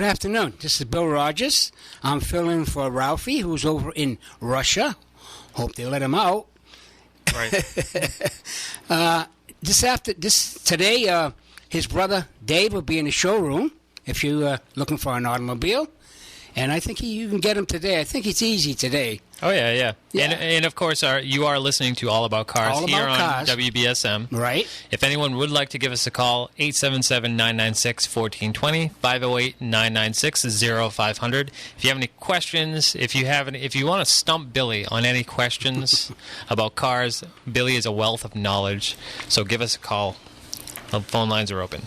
Good afternoon. This is Bill Rogers. I'm filling for Ralphie, who's over in Russia. Hope they let him out. Right. Today, his brother Dave will be in the showroom if you're looking for an automobile. And I think you can get him today. I think it's easy today. Oh, yeah. And of course, you are listening to All About Cars All here About on Cars. WBSM. Right. If anyone would like to give us a call, 877-996-1420, 508-996-0500. If you have any questions, if you want to stump Billy on any questions about cars, Billy is a wealth of knowledge. So give us a call. The phone lines are open.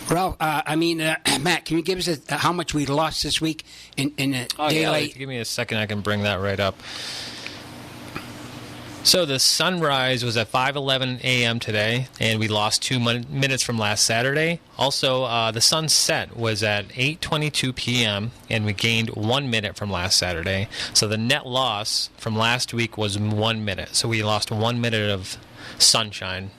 Ralph, Matt, can you give us how much we lost this week in daylight? Yeah, give me a second. I can bring that right up. So the sunrise was at 5:11 a.m. today, and we lost 2 minutes from last Saturday. Also, the sunset was at 8:22 p.m., and we gained 1 minute from last Saturday. So the net loss from last week was 1 minute. So we lost 1 minute of sunshine.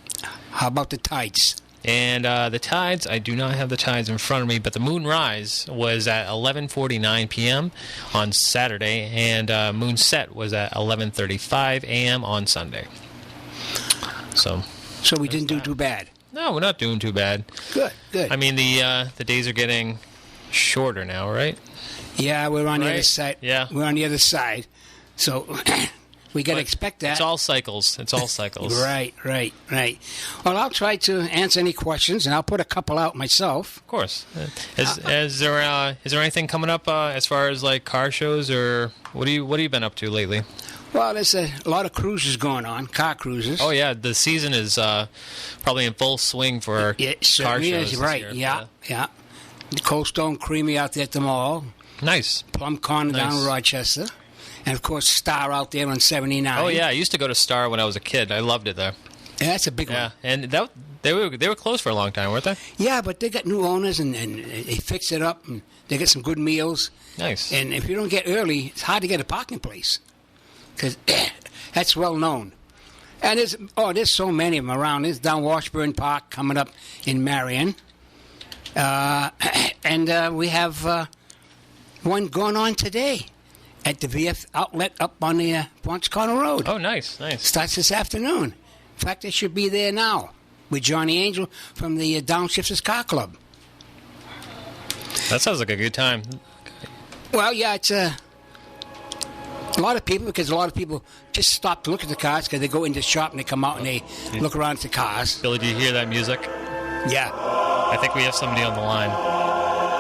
How about the tides? And the tides, I do not have the tides in front of me, but the moonrise was at 11:49 p.m. on Saturday, and moonset was at 11:35 a.m. on Sunday. So we didn't do too bad. No, we're not doing too bad. Good. I mean, the days are getting shorter now, right? Yeah, we're on the other side. Yeah. We're on the other side. So we got to expect that. It's all cycles. Right. Well, I'll try to answer any questions, and I'll put a couple out myself. Of course. Is there anything coming up as far as like car shows, or what have you been up to lately? Well, there's a lot of cruises going on, car cruises. Oh yeah, the season is probably in full swing for car shows. Right? Yeah. The Cold Stone Creamy out there at the mall. Nice. Plum Corner down in Rochester. And, of course, Star out there on 79. Oh, yeah. I used to go to Star when I was a kid. I loved it there. Yeah, that's a big one. Yeah, and they were closed for a long time, weren't they? Yeah, but they got new owners, and they fix it up, and they get some good meals. Nice. And if you don't get early, it's hard to get a parking place, because that's well known. And there's so many of them around. There's down Washburn Park coming up in Marion. And we have one going on today at the VF outlet up on the Ponce Corner Road. Oh, nice. Starts this afternoon. In fact, they should be there now with Johnny Angel from the Downshifters Car Club. That sounds like a good time. Well, yeah, it's a lot of people, because a lot of people just stop to look at the cars because they go into the shop and they come out and they look around at the cars. Billy, do you hear that music? Yeah. I think we have somebody on the line.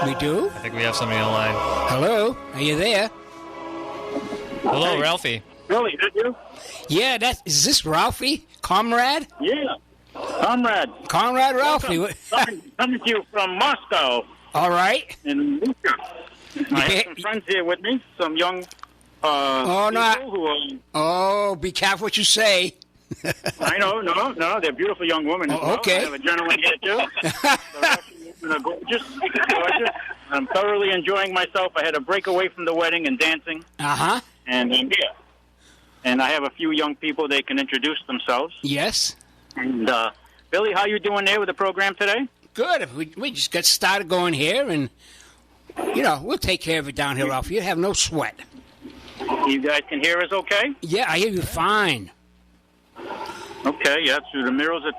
We do? I think we have somebody on the line. Hello? Are you there? Hello, hey, Ralphie. Billy, is that you? Yeah, is this Ralphie? Comrade? Yeah. Comrade Ralphie. Coming to you from Moscow. All right. In Russia. I have some friends here with me, some young people who Oh, be careful what you say. I know, no, they're beautiful young women. Oh, okay. I have a gentleman here, too. They're gorgeous. I'm thoroughly enjoying myself. I had a break away from the wedding and dancing. Uh-huh. And and I have a few young people. They can introduce themselves. Yes. And, Billy, how you doing there with the program today? Good. We just got started going here, and, we'll take care of it down here, Ralph. You have no sweat. You guys can hear us okay? Yeah, I hear you fine. Okay, yeah, through the miracles of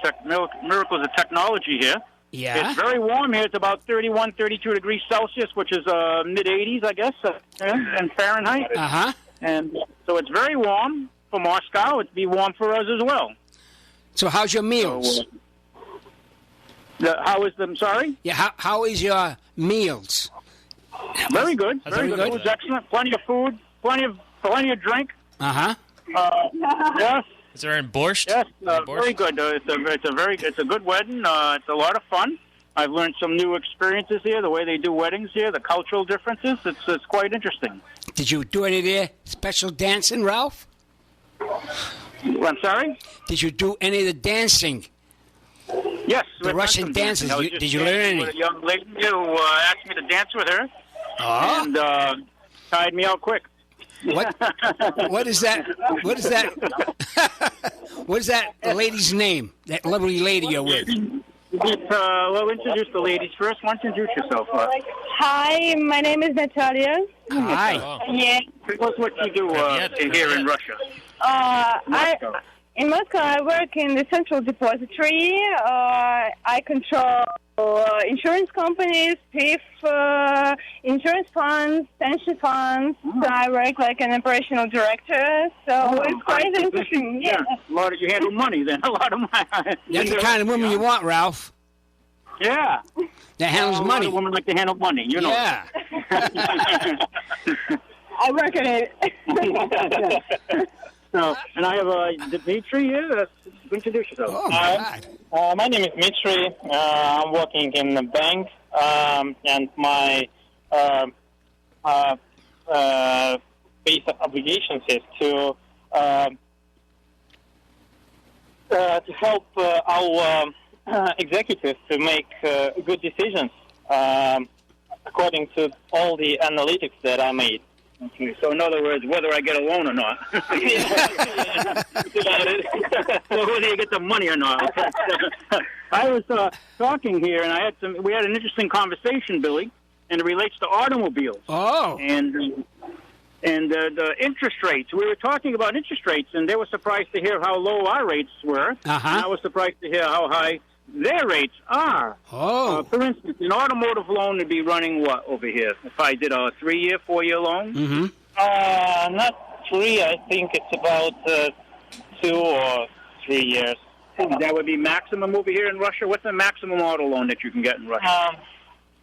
technology here. Yeah. It's very warm here. It's about 31, 32 degrees Celsius, which is mid-80s, I guess, in Fahrenheit. Uh-huh. And so it's very warm for Moscow. It'd be warm for us as well. So how's your meals? I'm sorry? Yeah, how is your meals? Very good. Very good. Food's excellent. Plenty of food. Plenty of drink. Uh-huh. Yes. Is there any borscht? Yes, borscht? very good. It's a good wedding. It's a lot of fun. I've learned some new experiences here, the way they do weddings here, the cultural differences. It's quite interesting. Did you do any of their special dancing, Ralph? I'm sorry? Did you do any of the dancing? Yes. The Russian dances. Did you learn any? With a young lady who asked me to dance with her. Oh. And tied me out quick. What is that? What is that? What is that lady's name? That lovely lady you're with? We'll introduce the ladies first. Why don't you introduce yourself? Hi, my name is Natalia. Hi. Yeah. Tell us what you do here in Russia. In Moscow, I work in the central depository. I control insurance companies, PIF, insurance funds, pension funds. So I work like an operational director. So it's quite interesting. Yeah. A lot of you handle money then. A lot of money. That's the kind of woman you want, Ralph. Yeah. That handles money. A lot of women like to handle money, you know. Yeah. I work at it. So, and I have Dmitry here. Introduce yourself. Oh, my God. My name is Dmitry. I'm working in the bank, and my basic obligations is to help our executives to make good decisions according to all the analytics that I made. Okay, so in other words, whether I get a loan or not. So whether you get the money or not. I was talking here, and we had an interesting conversation, Billy, and it relates to automobiles. Oh. And the interest rates. We were talking about interest rates, and they were surprised to hear how low our rates were. Uh-huh. And I was surprised to hear how high their rates are. Oh. For instance, an automotive loan would be running what over here? If I did a 3-year, 4-year loan? Mm-hmm. Not 3. I think it's about 2 or 3 years. That would be maximum over here in Russia. What's the maximum auto loan that you can get in Russia?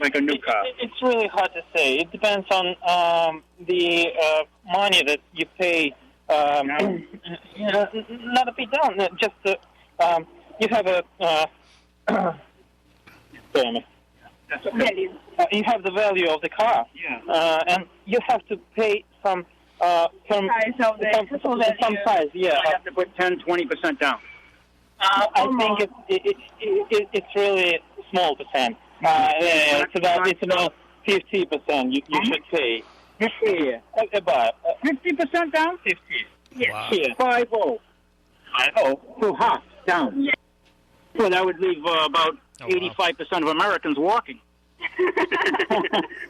Like a new car? It's really hard to say. It depends on the money that you pay. Not a bit down. Just you have a Value. you have the value of the car. Yeah. And you have to pay some Size of the total value. some size. Yeah. I have to put 10-20% down. I think it's really small percent. It's about 50% you should pay. 50. About 50% down? 50. Yes. Wow. Yeah. 50. 50. So half down. Yeah. So that would leave about 85% of Americans walking.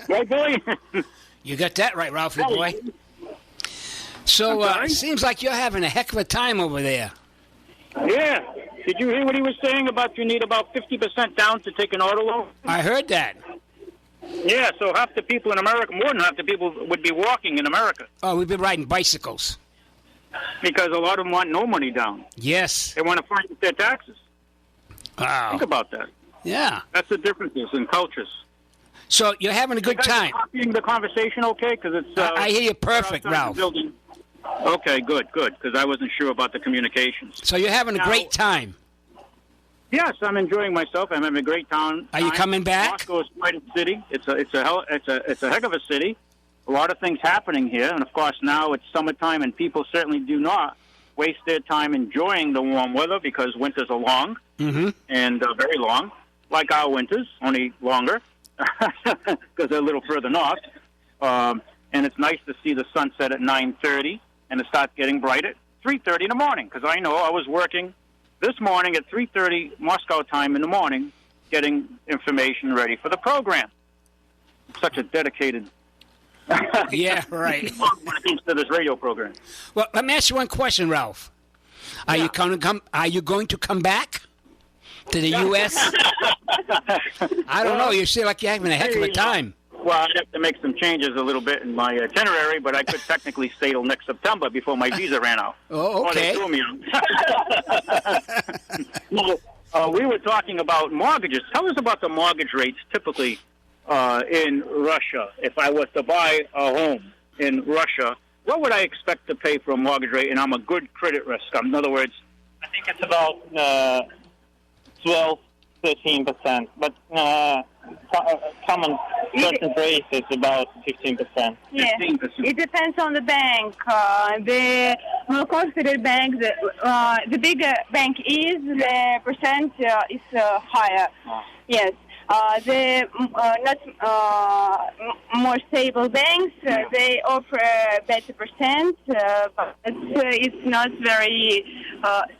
Right, Billy? You got that right, Ralphie boy. So it seems like you're having a heck of a time over there. Yeah. Did you hear what he was saying about you need about 50% down to take an auto loan? I heard that. Yeah, so half the people in America, more than half the people would be walking in America. Oh, we've been riding bicycles. Because a lot of them want no money down. Yes. They want to finance their taxes. Wow. Think about that. Yeah. That's the differences in cultures. So you're having a good time. Copying the conversation okay? Because it's. I hear you perfect, Ralph. Okay, good, because I wasn't sure about the communications. So you're having a great time. Yes, I'm enjoying myself. I'm having a great time. Are you coming back? Moscow is quite a city. It's a heck of a city. A lot of things happening here, and of course now it's summertime, and people certainly do not waste their time enjoying the warm weather because winters are long and very long, like our winters, only longer because they're a little further north. And it's nice to see the sunset at 9:30 and it starts getting bright at 3:30 in the morning because I know I was working this morning at 3:30 Moscow time in the morning getting information ready for the program. Such a dedicated Yeah, right. when it comes to this radio program. Well, let me ask you one question, Ralph. Are you going to come back to the U.S.? I don't know. You seem like you're having a heck of a time. Well, I'd have to make some changes a little bit in my itinerary, but I could technically stay till next September before my visa ran out. Oh, okay. Or they threw me out. We were talking about mortgages. Tell us about the mortgage rates typically in Russia. If I was to buy a home in Russia, what would I expect to pay for a mortgage rate? And I'm a good credit risk. In other words, I think it's about 12-13%, but common certain rate is about 15%. Yeah. 15%. It depends on the bank. The more considered bank, the bigger bank is, the percent is higher. Yes. The not more stable banks, they offer better percent, but it's not very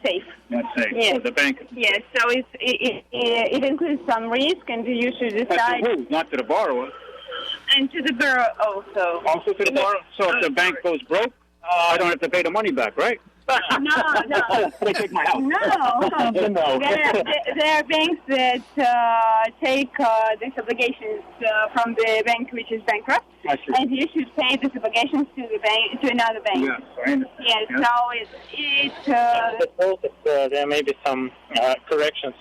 safe. Not safe. Yes. So the bank. Yes, so it includes some risk, and you should That's decide. to who? Not to the borrower. And to the borrower also. Also to the borrower. So if the bank goes broke, I don't have to pay the money back, right? No. They take my house. No. No. There are banks that take these obligations from the bank which is bankrupt, I see. and you should pay these obligations to the bank, to another bank. Yes, I understand. Yes, Yeah. so Suppose that there may be some corrections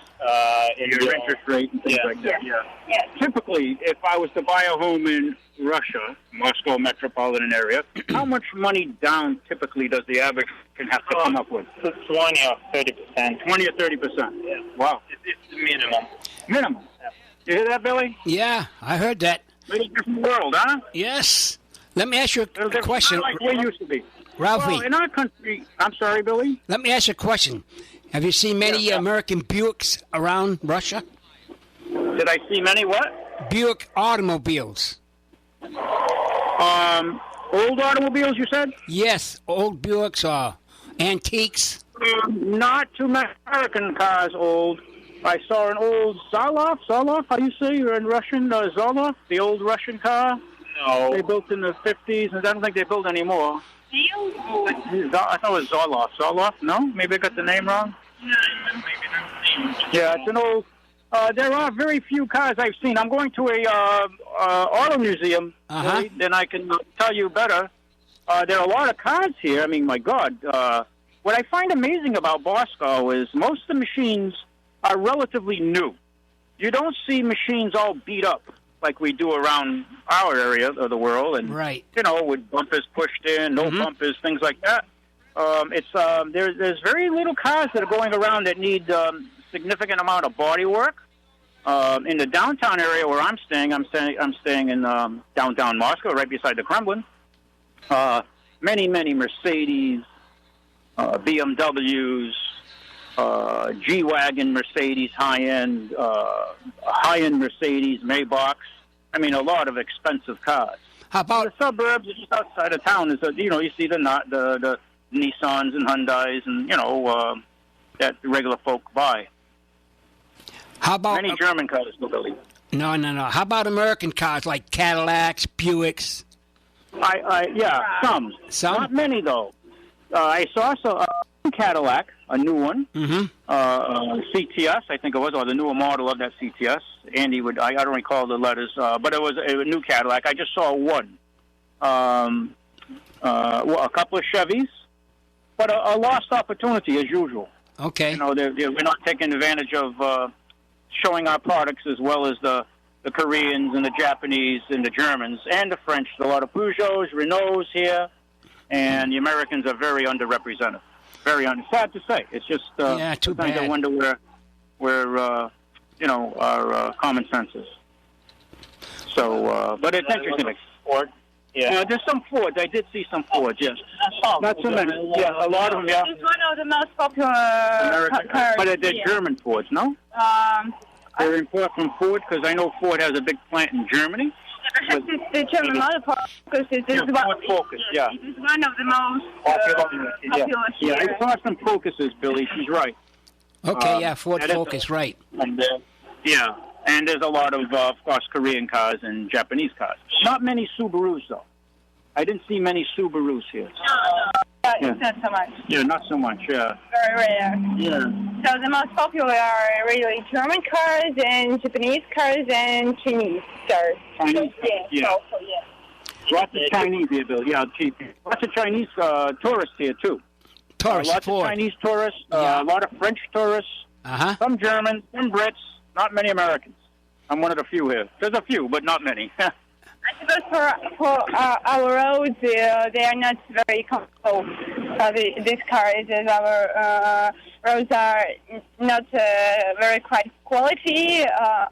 in Your interest rate and things like that. Yeah. yes. Typically, if I was to buy a home in Russia, Moscow metropolitan area, how much money down typically does the average can have to come up with? 20 or 30%. 20 or 30%. Yeah. Wow. It's the minimum. Minimum. You hear that, Billy? Yeah, I heard that. Little different world, huh? Yes. Let me ask you Little a different, question, not like we used to be. Ralphie. Well, in our country, I'm sorry, Billy. Let me ask you a question. Have you seen many American Buicks around Russia? Did I see many what? Buick automobiles. Old automobiles, you said? Yes, old Buicks or antiques. Not too many American cars old. I saw an old Zolov, how do you say? You're in Russian, Zolov, the old Russian car. No. They built in the 50s, and I don't think they build anymore. I thought it was Zolov. Zolov? No? Maybe I got the name wrong? Yeah, it's an old... there are very few cars I've seen. I'm going to a auto museum, really, then I can tell you better. There are a lot of cars here. I mean, my God. What I find amazing about Moscow is most of the machines are relatively new. You don't see machines all beat up like we do around our area of the world, and Right. you know, with bumpers pushed in, no bumpers, things like that. There's very little cars that are going around that need significant amount of body work. In the downtown area where I'm staying in downtown Moscow, right beside the Kremlin. Many Mercedes, BMWs, G-Wagon Mercedes, high-end Mercedes, Maybachs. I mean, a lot of expensive cars. How about The suburbs, just outside of town, is you see the Nissans and Hyundais, and that regular folk buy. Many German cars, Billy. No. How about American cars like Cadillacs, Buicks? Some. Some? Not many though. I saw a Cadillac, a new one. CTS, I think it was, or the newer model of that CTS. Andy would, I don't recall the letters, but it was a new Cadillac. I just saw one. A couple of Chevys, but a lost opportunity as usual. Okay. We're not taking advantage of showing our products as well as the Koreans and the Japanese and the Germans and the French. There's a lot of Peugeots, Renaults here, and the Americans are very underrepresented. Sad to say. It's just too sometimes bad. I wonder where our common sense is. So, but it's interesting. Ford. Yeah. There's some Fords. I did see some Fords. Yes. Not so many. Yeah, a lot of them. Yeah. It's one of the most popular American, cars. but they're here. German Fords, no? They're imported from Ford because I know Ford has a big plant in Germany. Perhaps it's the German model Focus. It is Ford Focus, yeah. It is one of the most Popular here. I saw some Focuses, Billy. She's right. Okay, Ford Focus, right. And, and there's a lot of course, Korean cars and Japanese cars. Not many Subarus, though. I didn't see many Subarus here. It's not so much. Yeah, not so much, yeah. Very rare. Yeah. So the most popular are really German cars and Japanese cars and Chinese cars. Chinese, yeah. Also, yeah. Lots of Chinese here, Bill. Yeah, lots of Chinese tourists here, too. Tourists, lots Ford. of Chinese tourists, a lot of French tourists, some Germans, some Brits, not many Americans. I'm one of the few here. There's a few, but not many. I suppose for our roads, they are not very comfortable. These cars, as our roads are not very quite quality.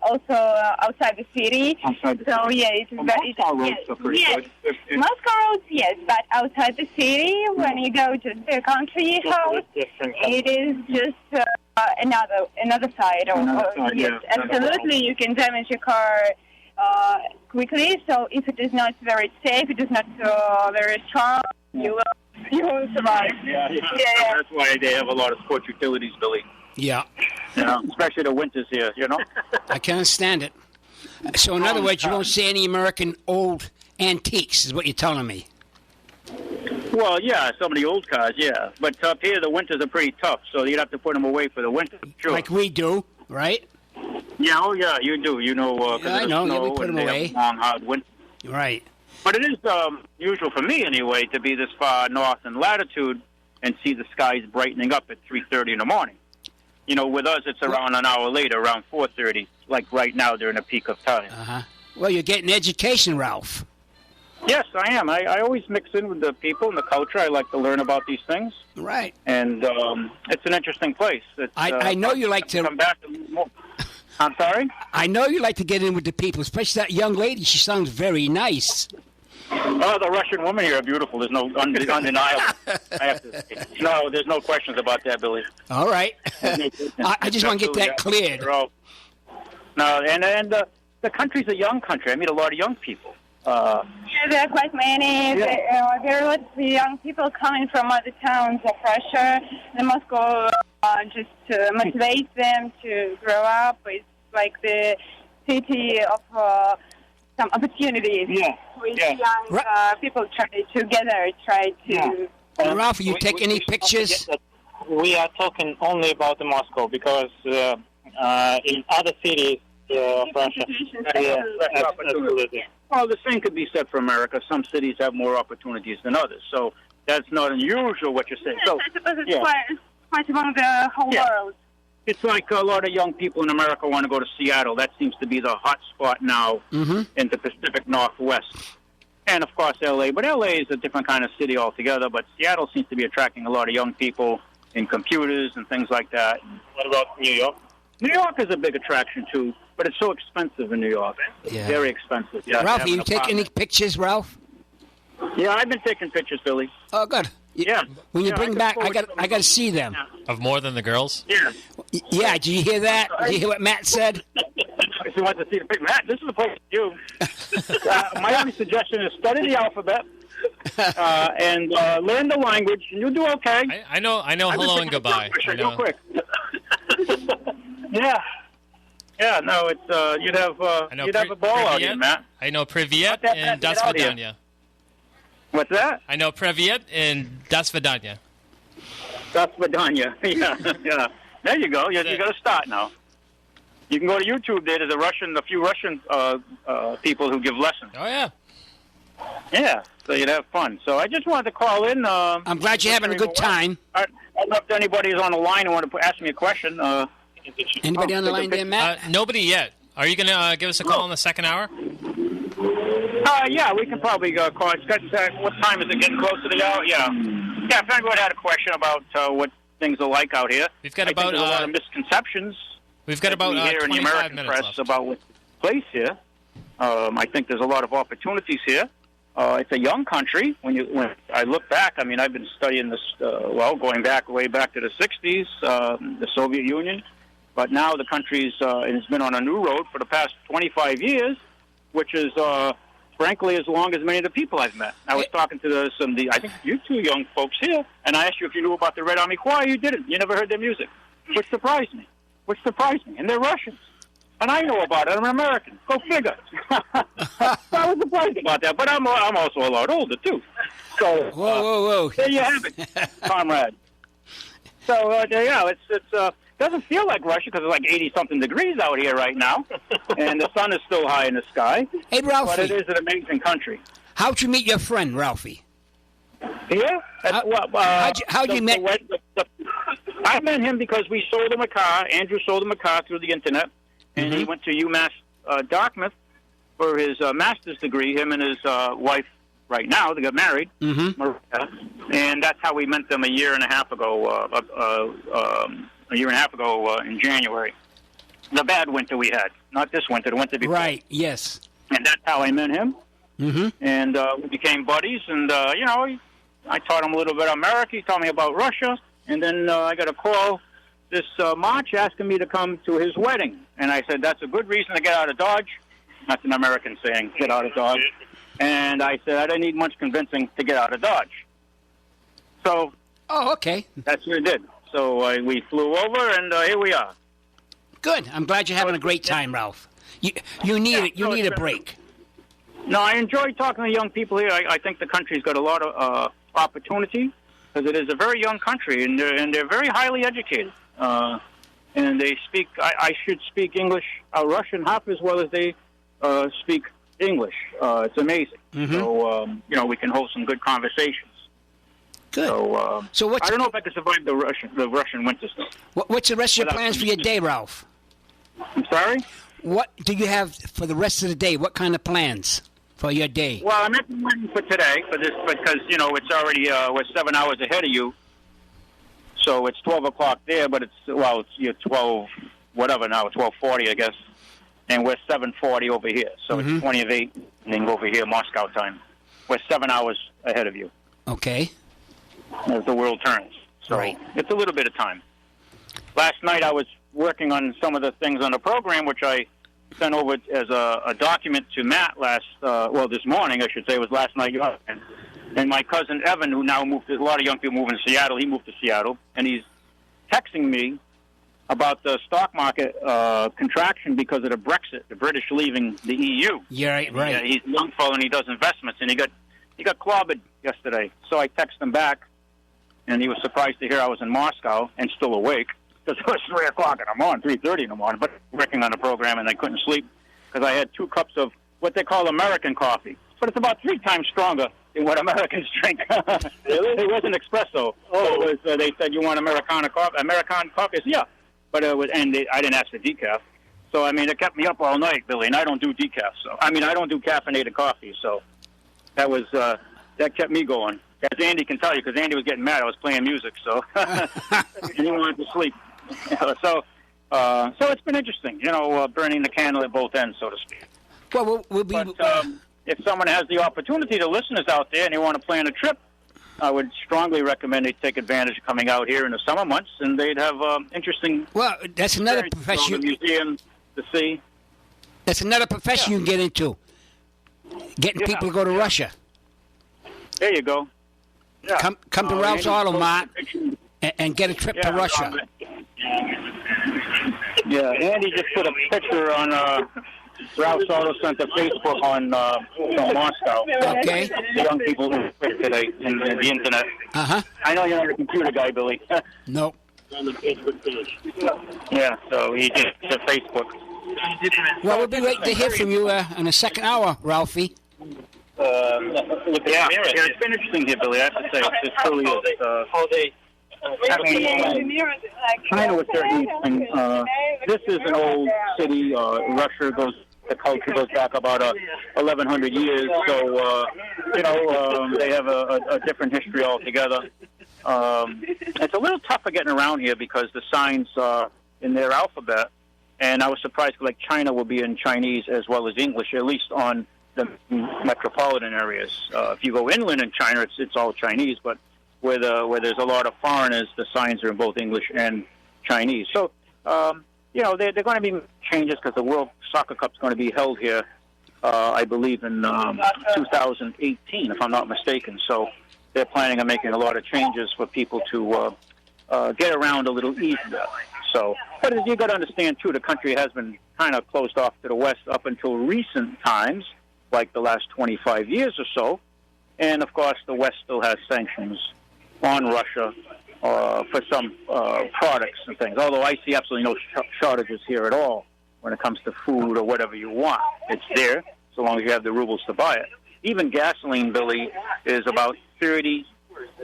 Also outside the city. So yeah, it's very. Moscow roads are pretty good. Moscow roads, yes, but outside the city, when you go to the country house, it is just another side. Yes, absolutely. You can damage your car quickly. So if it is not very safe, it is not very strong, you will survive. Yeah. That's why they have a lot of sports utilities, Billy. Yeah. Especially the winters here, I can understand it. So in other words, you won't see any American old antiques, is what you're telling me. Well, yeah, some of the old cars, yeah. But up here, the winters are pretty tough, so you'd have to put them away for the winter. Sure. Like we do, right? Yeah, you do. I know. Yeah, we put them away. Long, hard winter. Right. But it is usual for me, anyway, to be this far north in latitude and see the skies brightening up at 3:30 in the morning. With us, it's around an hour later, around 4:30, like right now during the peak of time. Uh-huh. Well, you're getting education, Ralph. Yes, I am. I always mix in with the people and the culture. I like to learn about these things. Right. And it's an interesting place. I know you like to... Come back more. I'm sorry? I know you like to get in with the people, especially that young lady. She sounds very nice. Oh, the Russian women here are beautiful. There's no undeniable. I have to say. No, there's no questions about that, Billy. All right. I just want to get that cleared. No, and the country's a young country. I meet a lot of young people. There are quite many. Yeah. There are lots of young people coming from other towns of Russia. The Moscow just motivates them to grow up. It's like the city of some opportunities. Yeah. With young people try to... Yeah. Ralph, you take any pictures? We are talking only about the Moscow because in other cities of Russia, absolutely. Well, the same could be said for America. Some cities have more opportunities than others, so that's not unusual what you're saying. Yes, so, I suppose it's quite among the whole world. It's like a lot of young people in America want to go to Seattle. That seems to be the hot spot now in the Pacific Northwest. And, of course, L.A. But L.A. is a different kind of city altogether. But Seattle seems to be attracting a lot of young people in computers and things like that. What about New York? New York is a big attraction, too. But it's so expensive in New York. Yeah. Very expensive. Yeah, Ralph, you take any pictures, Ralph? Yeah, I've been taking pictures, Billy. Oh, good. Yeah. When you bring back, I got to see them. Of more than the girls? Yeah. Yeah, did you hear that? Did you hear what Matt said? If you want to see the picture, Matt, this is the place for you. My only suggestion is study the alphabet and learn the language, and you'll do okay. I know hello and goodbye. Real quick. Yeah. Yeah, no, it's you'd have a ball out here, Matt. I know Privyet and Das Vidanya. What's that? I know Privyet and Das Vidanya. Das Vidanya. Yeah. There you go. You got to start now. You can go to YouTube. There's a few Russian people who give lessons. Oh yeah. Yeah, so you'd have fun. So I just wanted to call in. I'm glad you're having a good time. I don't know if anybody's on the line and want to ask me a question. Anybody on the line there, Matt? Nobody yet. Are you going to give us a call in the second hour? Yeah, we can probably call. What time is it? Getting close to the hour? Yeah. Yeah, if anybody had a question about what things are like out here. We've got a lot of misconceptions. We've got about here in the American press left. about what's place here. I think there's a lot of opportunities here. It's a young country. When I look back, I mean, I've been studying this, going way back to the 60s, the Soviet Union. But now the country's has been on a new road for the past 25 years, which is, frankly, as long as many of the people I've met. I was talking to I think you two young folks here, and I asked you if you knew about the Red Army Choir. You didn't. You never heard their music, which surprised me. And they're Russians. And I know about it. I'm an American. Go figure. So I was surprised about that. But I'm also a lot older, too. So, whoa. There you have it, comrade. So, it doesn't feel like Russia because it's like 80-something degrees out here right now. And the sun is still high in the sky. Hey, Ralphie. But it is an amazing country. How'd you meet your friend, Ralphie? Yeah? How'd you meet? I met him because we sold him a car. Andrew sold him a car through the Internet. And he went to UMass Dartmouth for his master's degree, him and his wife right now. They got married, Maria. And that's how we met them a year and a half ago in January. The bad winter we had. Not this winter, the winter before. Right, yes. And that's how I met him. And we became buddies. And, I taught him a little bit about America. He taught me about Russia. And then I got a call this March asking me to come to his wedding. And I said, that's a good reason to get out of Dodge. That's an American saying, get out of Dodge. And I said, I didn't need much convincing to get out of Dodge. So okay. That's what I did. So we flew over, and here we are. Good. I'm glad you're having a great time, Ralph. You need it. You need a break. No, I enjoy talking to young people here. I think the country's got a lot of opportunity because it is a very young country, and they're very highly educated. And they speak. I should speak English, Russian half as well as they speak English. It's amazing. Mm-hmm. So we can hold some good conversations. Good. So I don't know if I can survive the Russian winter stuff. What's the rest of your plans for your day, Ralph? I'm sorry? What do you have for the rest of the day? What kind of plans for your day? Well, I'm not planning for today for this because it's already we're 7 hours ahead of you. So it's 12 o'clock there, but it's 12 whatever now, 12:40 I guess, and we're 7:40 over here. So It's 20 of 8 over here Moscow time. We're 7 hours ahead of you. Okay. As the world turns. So It's a little bit of time. Last night I was working on some of the things on the program, which I sent over as a document to Matt this morning, I should say. It was last night. And my cousin Evan, who now moved, there's a lot of young people moving to Seattle, he moved to Seattle, and he's texting me about the stock market contraction because of the Brexit, the British leaving the EU. Yeah, right. He's a young fellow and he does investments, and he got clobbered yesterday. So I texted him back, and he was surprised to hear I was in Moscow and still awake because it was 3 o'clock in the morning, 3:30 in the morning, but working on the program, and I couldn't sleep because I had 2 cups of what they call American coffee. But it's about 3 times stronger than what Americans drink. Really? It wasn't espresso. It was, they said, you want American coffee? American coffee? I said, yeah. But it was, I didn't ask for decaf. So, it kept me up all night, Billy, and I don't do decaf. So, I don't do caffeinated coffee. So that was, that kept me going. As Andy can tell you, because Andy was getting mad. I was playing music, so he wanted to sleep. So it's been interesting, burning the candle at both ends, so to speak. Well, we'll be... But if someone has the opportunity, the listeners out there, and they want to plan a trip, I would strongly recommend they take advantage of coming out here in the summer months, and they'd have interesting... Well, that's another profession... The museum, the sea. That's another profession you can get into. Getting people to go to Russia. There you go. Yeah. Come to Ralph's Auto Mart and get a trip to Russia. Yeah, Andy just put a picture on Ralph's Auto Center Facebook on Moscow. Okay. The young people today in the internet. Uh-huh. I know you're not a computer guy, Billy. Nope. On the Facebook page. Yeah, so he just said Facebook. Well, we'll be waiting to hear from you in the second hour, Ralphie. It's been interesting here, Billy. I have to say, it truly is. China was their east, and this is an old city. Russia the culture goes back about 1,100 years, so they have a different history altogether. It's a little tougher getting around here because the signs are in their alphabet, and I was surprised like China will be in Chinese as well as English, at least on the metropolitan areas. If you go inland in China, it's all Chinese, but where there's a lot of foreigners, the signs are in both English and Chinese. So, they're going to be changes because the World Soccer Cup is going to be held here, I believe, in 2018, if I'm not mistaken. So they're planning on making a lot of changes for people to get around a little easier. So, but as you got to understand, too, the country has been kind of closed off to the West up until recent times, like the last 25 years or so. And, of course, the West still has sanctions on Russia for some products and things, although I see absolutely no shortages here at all when it comes to food or whatever you want. It's there, so long as you have the rubles to buy it. Even gasoline, Billy, is about 30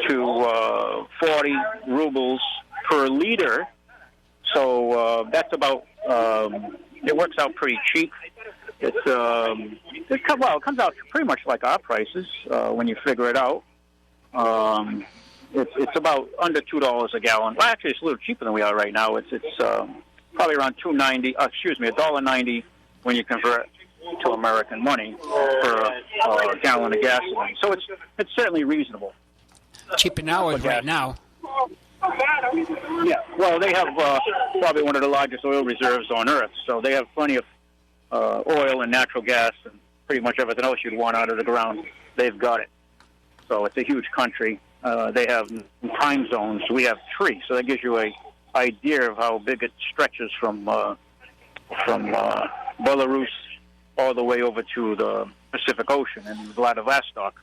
to 40 rubles per liter, so that's about, it works out pretty cheap. It comes out pretty much like our prices when you figure it out. It's about under $2 a gallon. Well, actually, it's a little cheaper than we are right now. It's probably around $1.90 when you convert to American money for a gallon of gasoline. So it's certainly reasonable. Cheaper now is right now. Yeah, Well, they have probably one of the largest oil reserves on Earth, so they have plenty of oil and natural gas and pretty much everything else you'd want out of the ground. They've got it. So it's a huge country. They have time zones. We have 3, so that gives you a idea of how big it stretches from Belarus all the way over to the Pacific Ocean and Vladivostok.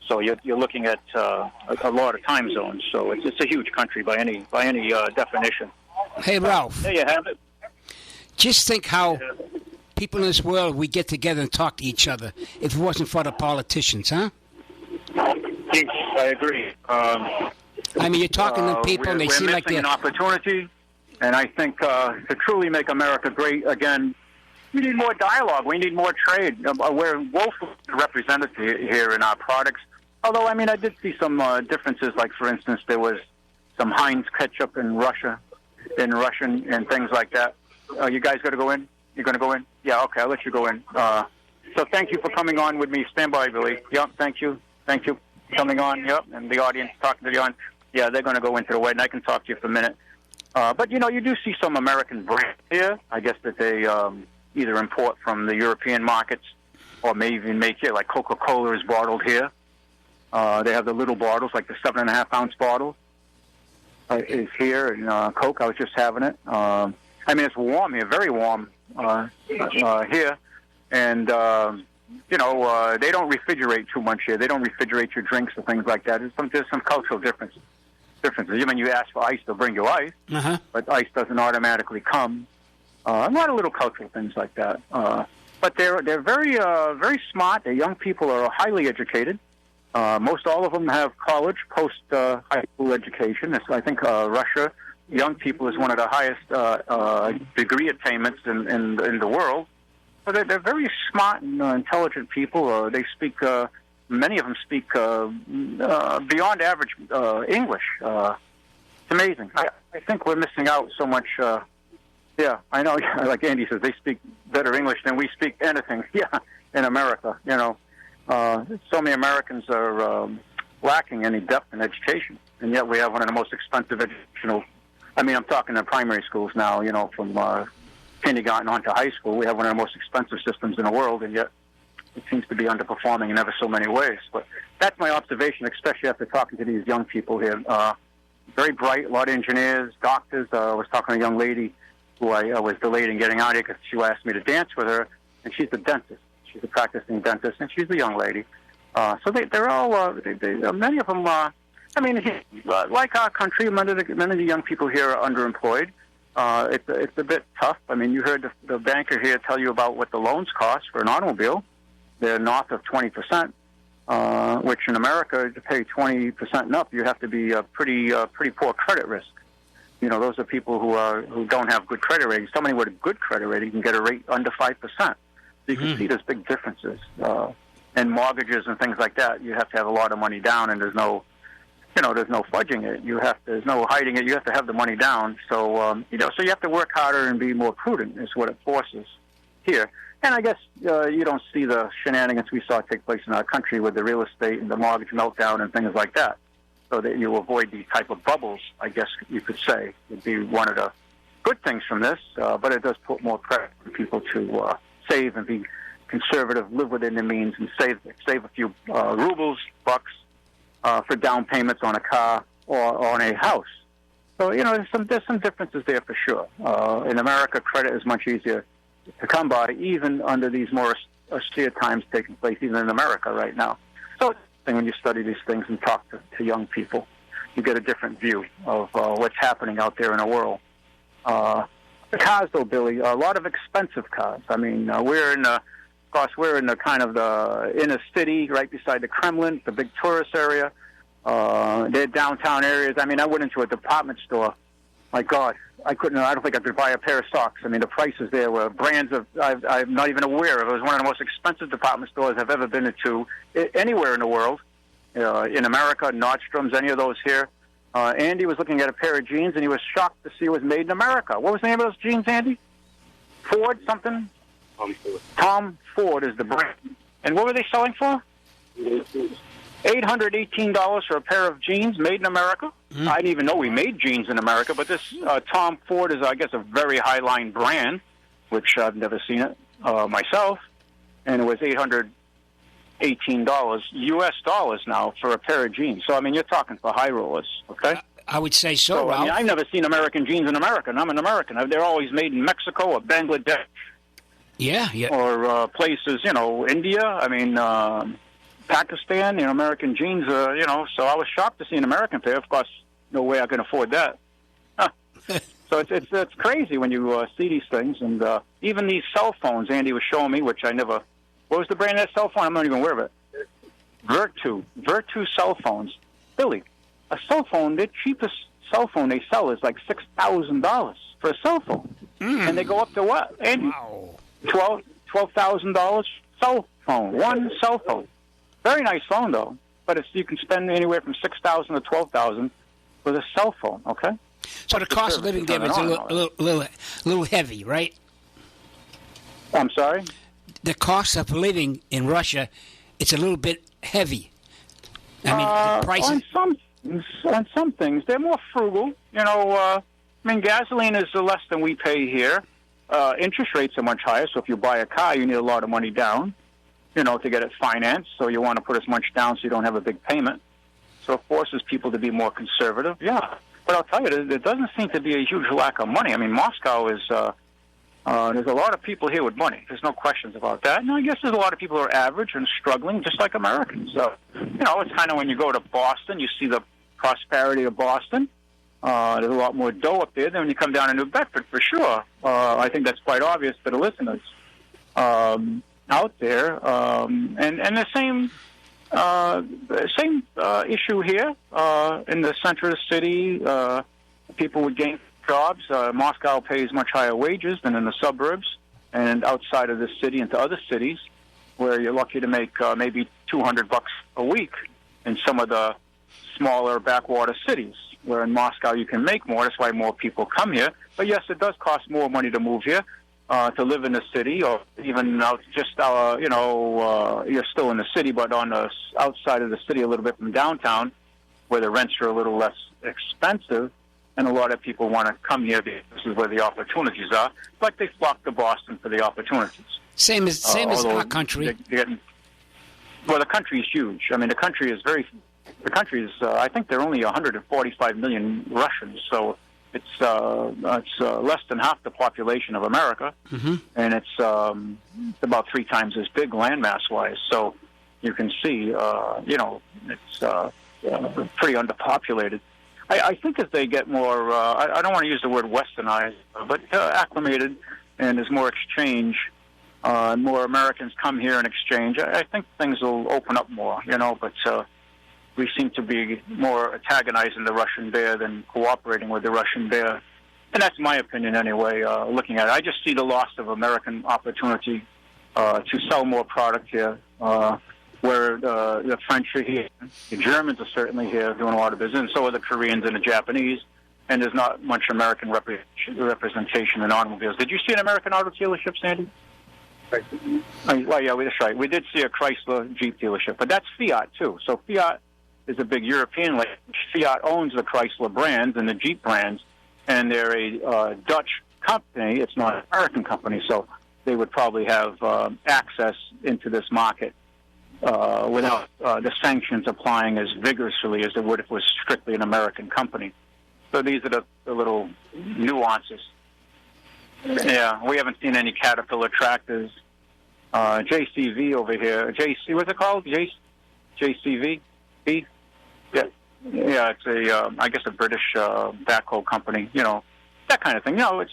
So you're looking at a lot of time zones. So it's a huge country by any definition. Hey, Ralph. There you have it. Just think how people in this world, we get together and talk to each other if it wasn't for the politicians, huh? I agree. I mean, you're talking to people and they seem like they're... We're missing an opportunity, and I think to truly make America great again, we need more dialogue. We need more trade. We're woefully represented here in our products. Although, I mean, I did see some differences. Like, for instance, there was some Heinz ketchup in Russian and things like that. You guys got to go in? You're going to go in? Yeah, okay, I'll let you go in. So thank you for coming on with me. Stand by, Billy. Yep, thank you. Thank you. Coming on, yep, and the audience talking to the audience. Yeah, they're going to go into the wedding. I can talk to you for a minute. But, you know, you do see some American brands here. I guess that they either import from the European markets or maybe even make here, like Coca-Cola is bottled here. They have the little bottles, like the 7.5-ounce bottle is here. And Coke, I was just having it. I mean, it's warm here, very warm here. And, you know, they don't refrigerate too much here. They don't refrigerate your drinks or things like that. There's some cultural differences. I mean, you ask for ice, they'll bring you ice, but ice doesn't automatically come. A lot of little cultural things like that. But they're very very smart. The young people are highly educated. Most all of them have college, post high school education. I think Russia, young people is one of the highest degree attainments in the world. So they're very smart and intelligent people. They speak. Many of them speak beyond average English. It's amazing. I think we're missing out so much. Yeah, I know. Like Andy says, they speak better English than we speak anything. Yeah, in America, you know, so many Americans are lacking any depth in education, and yet we have one of the most expensive educational. I mean, I'm talking to primary schools now. You know, from kindergarten on to high school, we have one of the most expensive systems in the world, and yet it seems to be underperforming in ever so many ways. But that's my observation, especially after talking to these young people here. Very bright, a lot of engineers, doctors. I was talking to a young lady who I was delayed in getting out here because she asked me to dance with her, and she's a dentist. She's a practicing dentist, and she's a young lady. So they're all, many of them, I mean, like our country, many of the young people here are underemployed. It's a bit tough. I mean, you heard the banker here tell you about what the loans cost for an automobile. They're north of 20%, which in America, to pay 20% and up, you have to be a pretty poor credit risk. You know, those are people who don't have good credit ratings. Somebody with a good credit rating can get a rate under 5%. So you can see there's big differences. And mortgages and things like that, you have to have a lot of money down, and there's no fudging it. There's no hiding it. You have to have the money down. So so you have to work harder and be more prudent is what it forces here. And I guess you don't see the shenanigans we saw take place in our country with the real estate and the mortgage meltdown and things like that. So that you avoid these type of bubbles, I guess you could say, would be one of the good things from this. But it does put more pressure on people to save and be conservative, live within their means, and save a few rubles, bucks, for down payments on a car or on a house. So, you know, there's some differences there for sure. In America, credit is much easier to come by, even under these more austere times taking place, even in America right now. So when you study these things and talk to young people, you get a different view of what's happening out there in the world. The cars, though, Billy, a lot of expensive cars. I mean, we're in the kind of the inner city, right beside the Kremlin, the big tourist area. They're downtown areas. I mean, I went into a department store. My God, I don't think I could buy a pair of socks. I mean, the prices there were brands I'm not even aware of. It was one of the most expensive department stores I've ever been to anywhere in the world. In America, Nordstrom's, any of those here. Andy was looking at a pair of jeans, and he was shocked to see it was made in America. What was the name of those jeans, Andy? Ford something? Tom Ford is the brand. And what were they selling for? $818 for a pair of jeans made in America. I didn't even know we made jeans in America, but this Tom Ford is, I guess, a very high-line brand, which I've never seen it myself, and it was $818 U.S. dollars now for a pair of jeans. So, I mean, you're talking for high rollers, okay? I would say so, Ralph. I mean, I've never seen American jeans in America, and I'm an American. They're always made in Mexico or Bangladesh. Yeah. Or places, India, Pakistan, American jeans, so I was shocked to see an American pair. Of course, no way I can afford that. Huh. So it's crazy when you see these things, and even these cell phones Andy was showing me, which I never, what was the brand of that cell phone? I'm not even aware of it. Virtu cell phones. Billy, a cell phone, the cheapest cell phone they sell is like $6,000 for a cell phone. And they go up to what, Andy? Wow. $12,000 cell phone, one cell phone. Very nice phone, though, but you can spend anywhere from $6,000 to $12,000 with a cell phone, okay? So the cost of living there is a little heavy, right? I'm sorry? The cost of living in Russia, it's a little bit heavy. I mean, the prices... On some things, they're more frugal. Gasoline is less than we pay here. Interest rates are much higher, so if you buy a car, you need a lot of money down, to get it financed. So you want to put as much down so you don't have a big payment. So it forces people to be more conservative. Yeah. But I'll tell you, there doesn't seem to be a huge lack of money. I mean, Moscow is, there's a lot of people here with money. There's no questions about that. And I guess there's a lot of people who are average and struggling, just like Americans. So, it's kind of when you go to Boston, you see the prosperity of Boston. There's a lot more dough up there than when you come down to New Bedford, for sure. I think that's quite obvious to the listeners out there. And the same issue here in the center of the city. People would gain jobs. Moscow pays much higher wages than in the suburbs and outside of the city into other cities, where you're lucky to make maybe $200 a week in some of the smaller backwater cities, where in Moscow you can make more. That's why more people come here. But yes, it does cost more money to move here, to live in the city, or even out you're still in the city, but on the outside of the city a little bit from downtown, where the rents are a little less expensive, and a lot of people want to come here because this is where the opportunities are. But they flock to Boston for the opportunities. Same as our country. Well, the country is huge. I mean, the country is I think there are only 145 million Russians, so it's less than half the population of America, and it's about 3 times as big landmass-wise. So you can see, it's pretty underpopulated. I think as they get more, I don't want to use the word westernized, but acclimated, and there's more exchange, more Americans come here and exchange, I think things will open up more, but we seem to be more antagonizing the Russian bear than cooperating with the Russian bear. And that's my opinion anyway, looking at it. I just see the loss of American opportunity to sell more product here, where the French are here. The Germans are certainly here doing a lot of business, and so are the Koreans and the Japanese. And there's not much American representation in automobiles. Did you see an American auto dealership, Sandy? Well, yeah, that's right. We did see a Chrysler Jeep dealership, but that's Fiat, too. So Fiat is a big European. Fiat owns the Chrysler brands and the Jeep brands, and they're a Dutch company. It's not an American company, so they would probably have access into this market without the sanctions applying as vigorously as they would if it was strictly an American company. So these are the little nuances. Yeah, we haven't seen any Caterpillar tractors. JCV over here. What's it called? JCV? Yeah, it's I guess a British backhoe company. That kind of thing. Yes,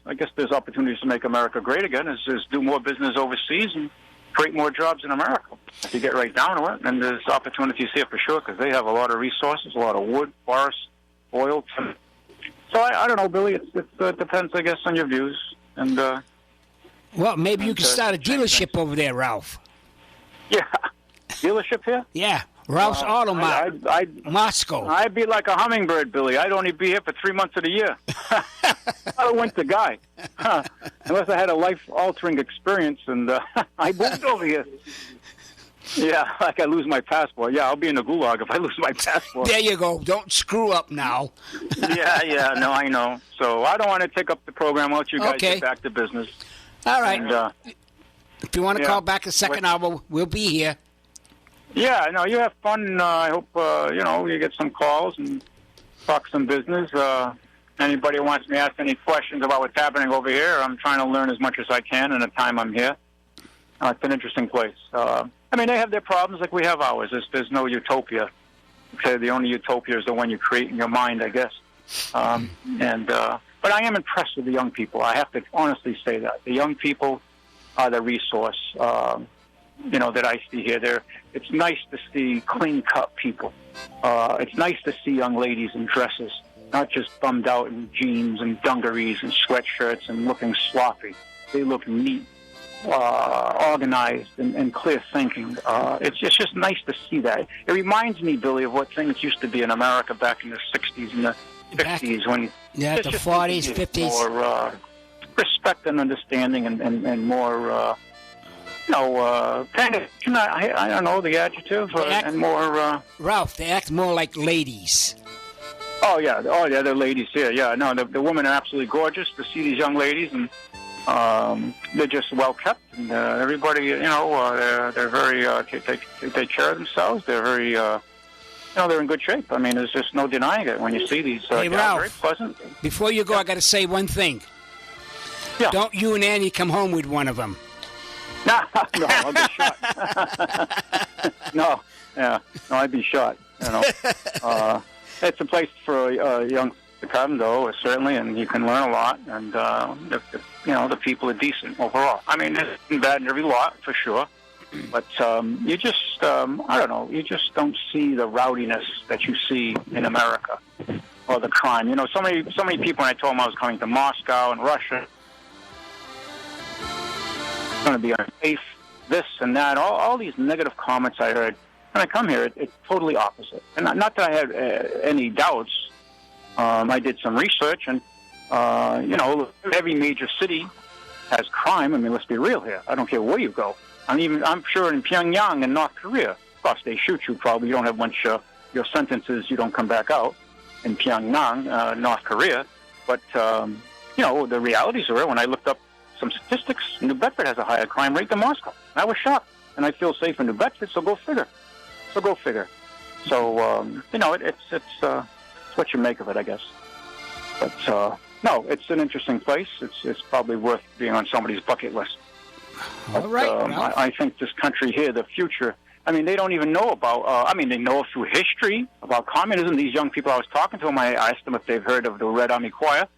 I guess there's opportunities to make America great again. Is do more business overseas and create more jobs in America. If you get right down to it, and there's opportunities here for sure because they have a lot of resources, a lot of wood, forests, oil. So I don't know, Billy. It depends, I guess, on your views. And well, maybe you could start a dealership over there, Ralph. Yeah, dealership here. Yeah, Ralph's Auto Mart, Moscow. I'd be like a hummingbird, Billy. I'd only be here for 3 months of the year. I'm a winter guy, unless I had a life-altering experience, and I moved over here. Yeah, like I lose my passport. Yeah, I'll be in the gulag if I lose my passport. There you go. Don't screw up now. Yeah, no, I know. So I don't want to take up the program. I'll let you guys get back to business. All right. And, if you want to call back a second hour, we'll be here. Yeah, no, you have fun. I hope, you get some calls and talk some business. Anybody wants me to ask any questions about what's happening over here, I'm trying to learn as much as I can in the time I'm here. It's an interesting place. They have their problems like we have ours. There's no utopia. Okay, the only utopia is the one you create in your mind, I guess. But I am impressed with the young people. I have to honestly say that. The young people are the resource, that I see here. It's nice to see clean-cut people. It's nice to see young ladies in dresses, not just bummed out in jeans and dungarees and sweatshirts and looking sloppy. They look neat, organized, and clear thinking. It's just nice to see that. It reminds me, Billy, of what things used to be in America back in the 60s and the 50s when the 40s, 50s. More respect and understanding and more, kind of, I don't know the adjective, and more... Ralph, they act more like ladies. Oh, yeah, they're ladies here. Yeah, no, the women are absolutely gorgeous to see these young ladies, and they're just well kept, and everybody, they're very, they take care of themselves. They're very, they're in good shape. I mean, there's just no denying it when you see these hey, guys. Ralph, very pleasant. Before you go, I got to say one thing. Yeah. Don't you and Annie come home with one of them. No, I'll be shot. No, I'd be shot. It's a place for young to come, though, certainly, and you can learn a lot. And the people are decent overall. I mean, there's bad in every lot for sure, but you just, I don't know, you just don't see the rowdiness that you see in America or the crime. So many people. When I told them I was coming to Moscow and Russia, going to be unsafe, this and that, all these negative comments I heard. When I come here, it's totally opposite. And not that I had any doubts. I did some research, and, every major city has crime. I mean, let's be real here. I don't care where you go. I'm sure in Pyongyang and North Korea, of course, they shoot you probably. You don't have much, your sentences, you don't come back out in Pyongyang, North Korea. But, the realities are, when I looked up some statistics, New Bedford has a higher crime rate than Moscow. And I was shocked. And I feel safe in New Bedford, so go figure. So, it's what you make of it, I guess. But, no, it's an interesting place. It's probably worth being on somebody's bucket list. All right. I think this country here, the future, they don't even know about, they know through history about communism. These young people I was talking to them, I asked them if they've heard of the Red Army Choir.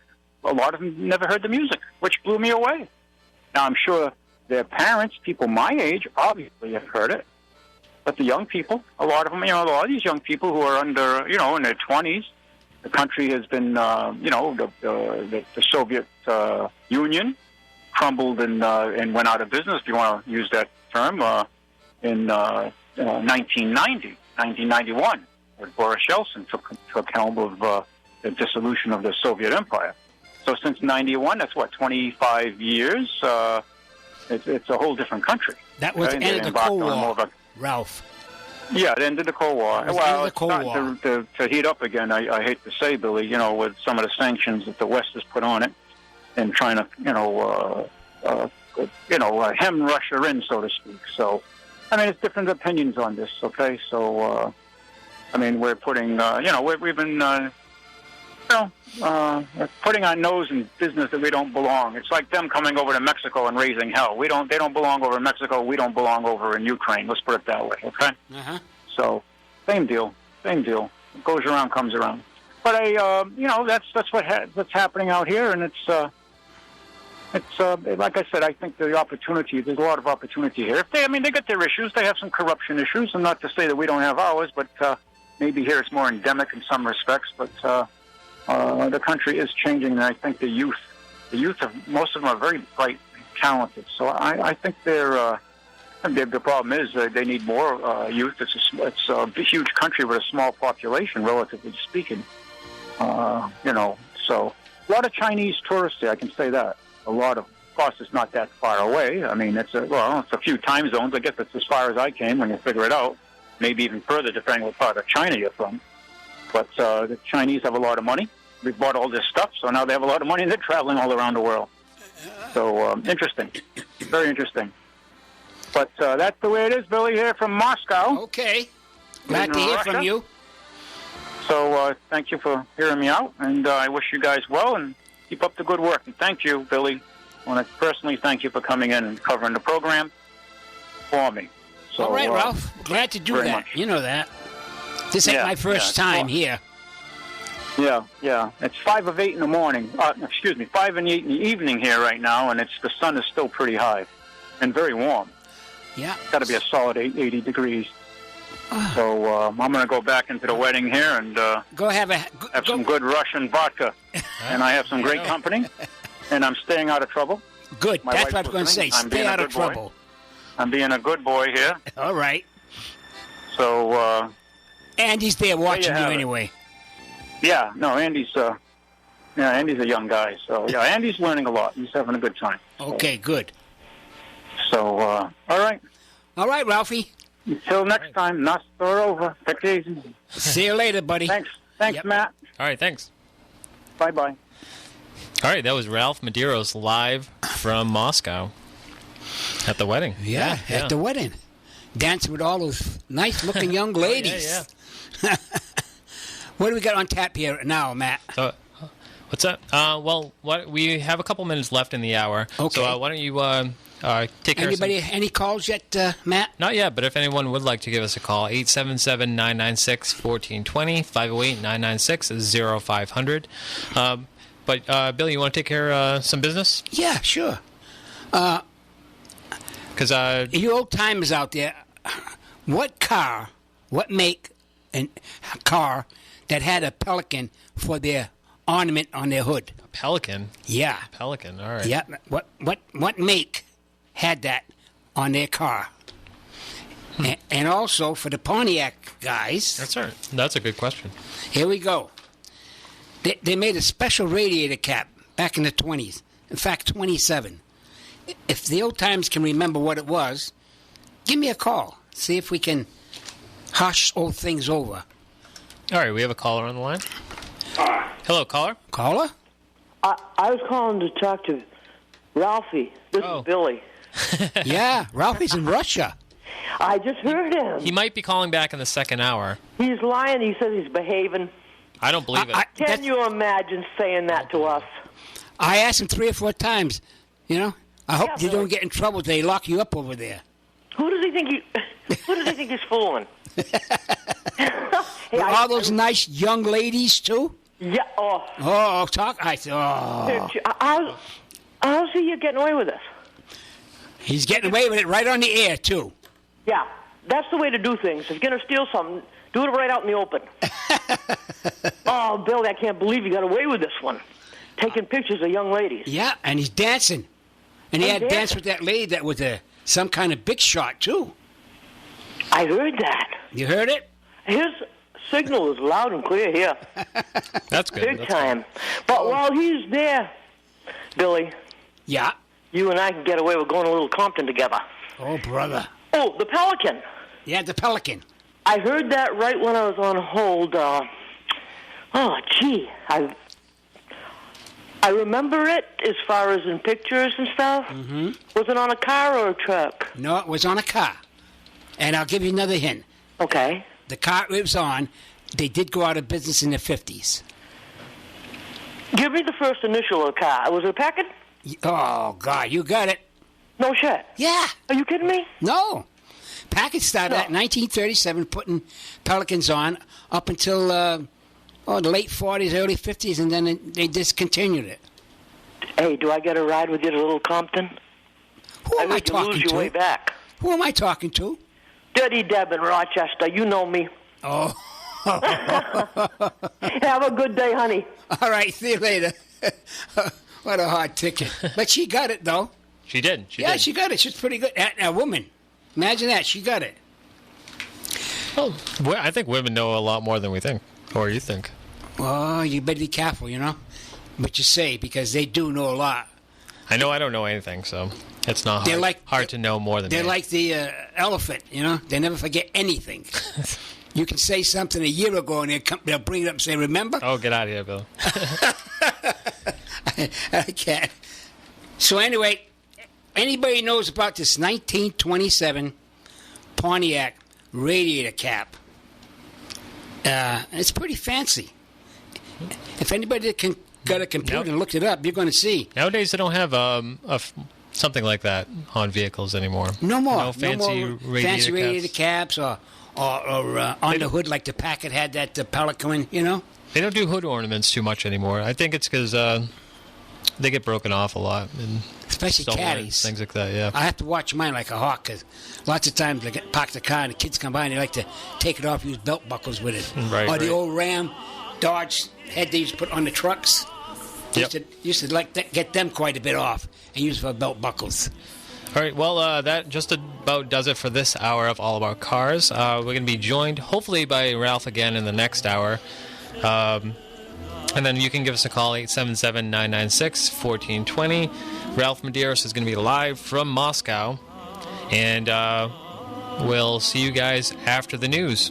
A lot of them never heard the music, which blew me away. Now, I'm sure their parents, people my age, obviously have heard it. But the young people, a lot of them, a lot of these young people who are under, in their 20s, the country has been, the Soviet Union crumbled and went out of business, if you want to use that term, in 1991, when Boris Yeltsin took helm of the dissolution of the Soviet Empire. So since 91, that's 25 years. It's a whole different country. That was the end of the Cold War, Ralph. Yeah, it ended the Cold War. Well, it's starting to heat up again, I hate to say, Billy, with some of the sanctions that the West has put on it and trying to, hem Russia in, so to speak. So, it's different opinions on this, okay? So, we're putting, we've been... putting our nose in business that we don't belong. It's like them coming over to Mexico and raising hell. They don't belong over in Mexico. We don't belong over in Ukraine. Let's put it that way, okay? Uh-huh. So, same deal. It goes around, comes around. But that's what's happening out here, and it's like I said. I think there's a lot of opportunity here. If they got their issues. They have some corruption issues, and not to say that we don't have ours, but maybe here it's more endemic in some respects. But the country is changing, and I think the youth, most of them are very bright and talented. So I think the problem is they need more youth. It's a huge country with a small population, relatively speaking. So a lot of Chinese tourists there, I can say that. A lot of them. course, it's not that far away. I mean, it's a few time zones. I guess it's as far as I came when you figure it out. Maybe even further, depending on what part of China you're from. But the Chinese have a lot of money. We bought all this stuff, so now they have a lot of money, and they're traveling all around the world. So interesting, very interesting. But that's the way it is, Billy, here from Moscow. Okay. Glad to hear from you. So thank you for hearing me out, and I wish you guys well, and keep up the good work. And thank you, Billy. I want to personally thank you for coming in and covering the program for me. So, all right, Ralph. Glad to do that. much. You know that. This ain't my first time here. Yeah. It's 5 of 8 in the morning. 5 and 8 in the evening here right now, and the sun is still pretty high and very warm. Yeah. It's got to be a solid 80 degrees. So I'm going to go back into the wedding here and go have some good Russian vodka. And I have some great company, and I'm staying out of trouble. Good. That's what I was going to say. Stay out of trouble. I'm being a good boy here. All right. So Andy's there watching you anyway. Yeah, no, Andy's a young guy. So, yeah, Andy's learning a lot. He's having a good time. Okay, good. So, all right. All right, Ralphie. Until next time, not store over. Take it easy. See you later, buddy. Thanks, Yep. Matt. All right, thanks. Bye-bye. All right, that was Ralph Medeiros live from Moscow at the wedding. Yeah, at the wedding. Dancing with all those nice-looking young ladies. Yeah. What do we got on tap here now, Matt? So, what's that? We have a couple minutes left in the hour. Okay. So why don't you take care Anybody, of any calls yet, Matt? Not yet, but if anyone would like to give us a call, 877-996-1420, 508-996-0500. But, Bill, you want to take care of some business? Yeah, sure. Because you old-timers out there, what make a car that had a pelican for their ornament on their hood? a Pelican? Yeah. Pelican, all right. Yeah. What make had that on their car? And also for the Pontiac guys. That's all right. That's a good question. Here we go. They made a special radiator cap back in the 20s. In fact, 27. If the old times can remember what it was, give me a call. See if we can hush old things over. All right, we have a caller on the line. Hello, caller. Caller? I was calling to talk to Ralphie. This is Billy. Yeah, Ralphie's in Russia. I just heard him. He might be calling back in the second hour. He's lying. He says he's behaving. I don't believe it. Can you imagine saying that to us? I asked him 3 or 4 times. You know, I hope you don't get in trouble. They lock you up over there. Who does he think he's fooling? Hey, all those nice young ladies too. Yeah. Oh, talk. I thought. How's he getting away with this? He's getting away with it right on the air too. Yeah, that's the way to do things. If you're gonna steal something, do it right out in the open. Oh, Bill, I can't believe you got away with this one. Taking pictures of young ladies. Yeah, and he's dancing. And he had danced with that lady that was some kind of big shot, too. I heard that. You heard it? His signal is loud and clear here. That's good. Big time. But while he's there, Billy. Yeah? You and I can get away with going to Little Compton together. Oh, brother. Oh, the Pelican. Yeah, the Pelican. I heard that right when I was on hold. I remember it as far as in pictures and stuff. Mm-hmm. Was it on a car or a truck? No, it was on a car. And I'll give you another hint. Okay. The car it was on, they did go out of business in the 50s. Give me the first initial of the car. Was it a Packard? Oh, God, you got it. No shit. Yeah. Are you kidding me? No. Packard started at 1937 putting Pelicans on up until the late 40s, early 50s, and then they discontinued it. Hey, do I get a ride with you to Little Compton? Who am I talking lose your to? way back. Who am I talking to? Dirty Deb in Rochester. You know me. Oh. Have a good day, honey. All right, see you later. What a hard ticket. But she got it, though. She did. She got it. She's pretty good. A woman. Imagine that. She got it. Well, I think women know a lot more than we think. Or you think. Oh, you better be careful, what you say, because they do know a lot. I know I don't know anything, so it's not They're hard, like- hard to know more than They're me. like the elephant, you know. They never forget anything. You can say something a year ago, and they'll bring it up and say, "Remember?" Oh, get out of here, Bill. I can't. So anyway, anybody knows about this 1927 Pontiac radiator cap? It's pretty fancy. If anybody got a computer Nope. and looked it up, you're going to see. Nowadays, they don't have something like that on vehicles anymore. No more. No fancy fancy radiator caps. caps or on the hood like the Packard had that Pelican, you know? They don't do hood ornaments too much anymore. I think it's because they get broken off a lot. And Especially stolen, caddies. things like that, yeah. I have to watch mine like a hawk because lots of times they park the car and the kids come by and they like to take it off, use belt buckles with it. Right, or the right. old Ram Dodge head they used to put on the trucks. Yep. Used to like get them quite a bit off and use for belt buckles. All right, well, that just about does it for this hour of All About Cars. We're going to be joined, hopefully, by Ralph again in the next hour. And then you can give us a call, 877-996-1420. Ralph Medeiros is going to be live from Moscow. And we'll see you guys after the news.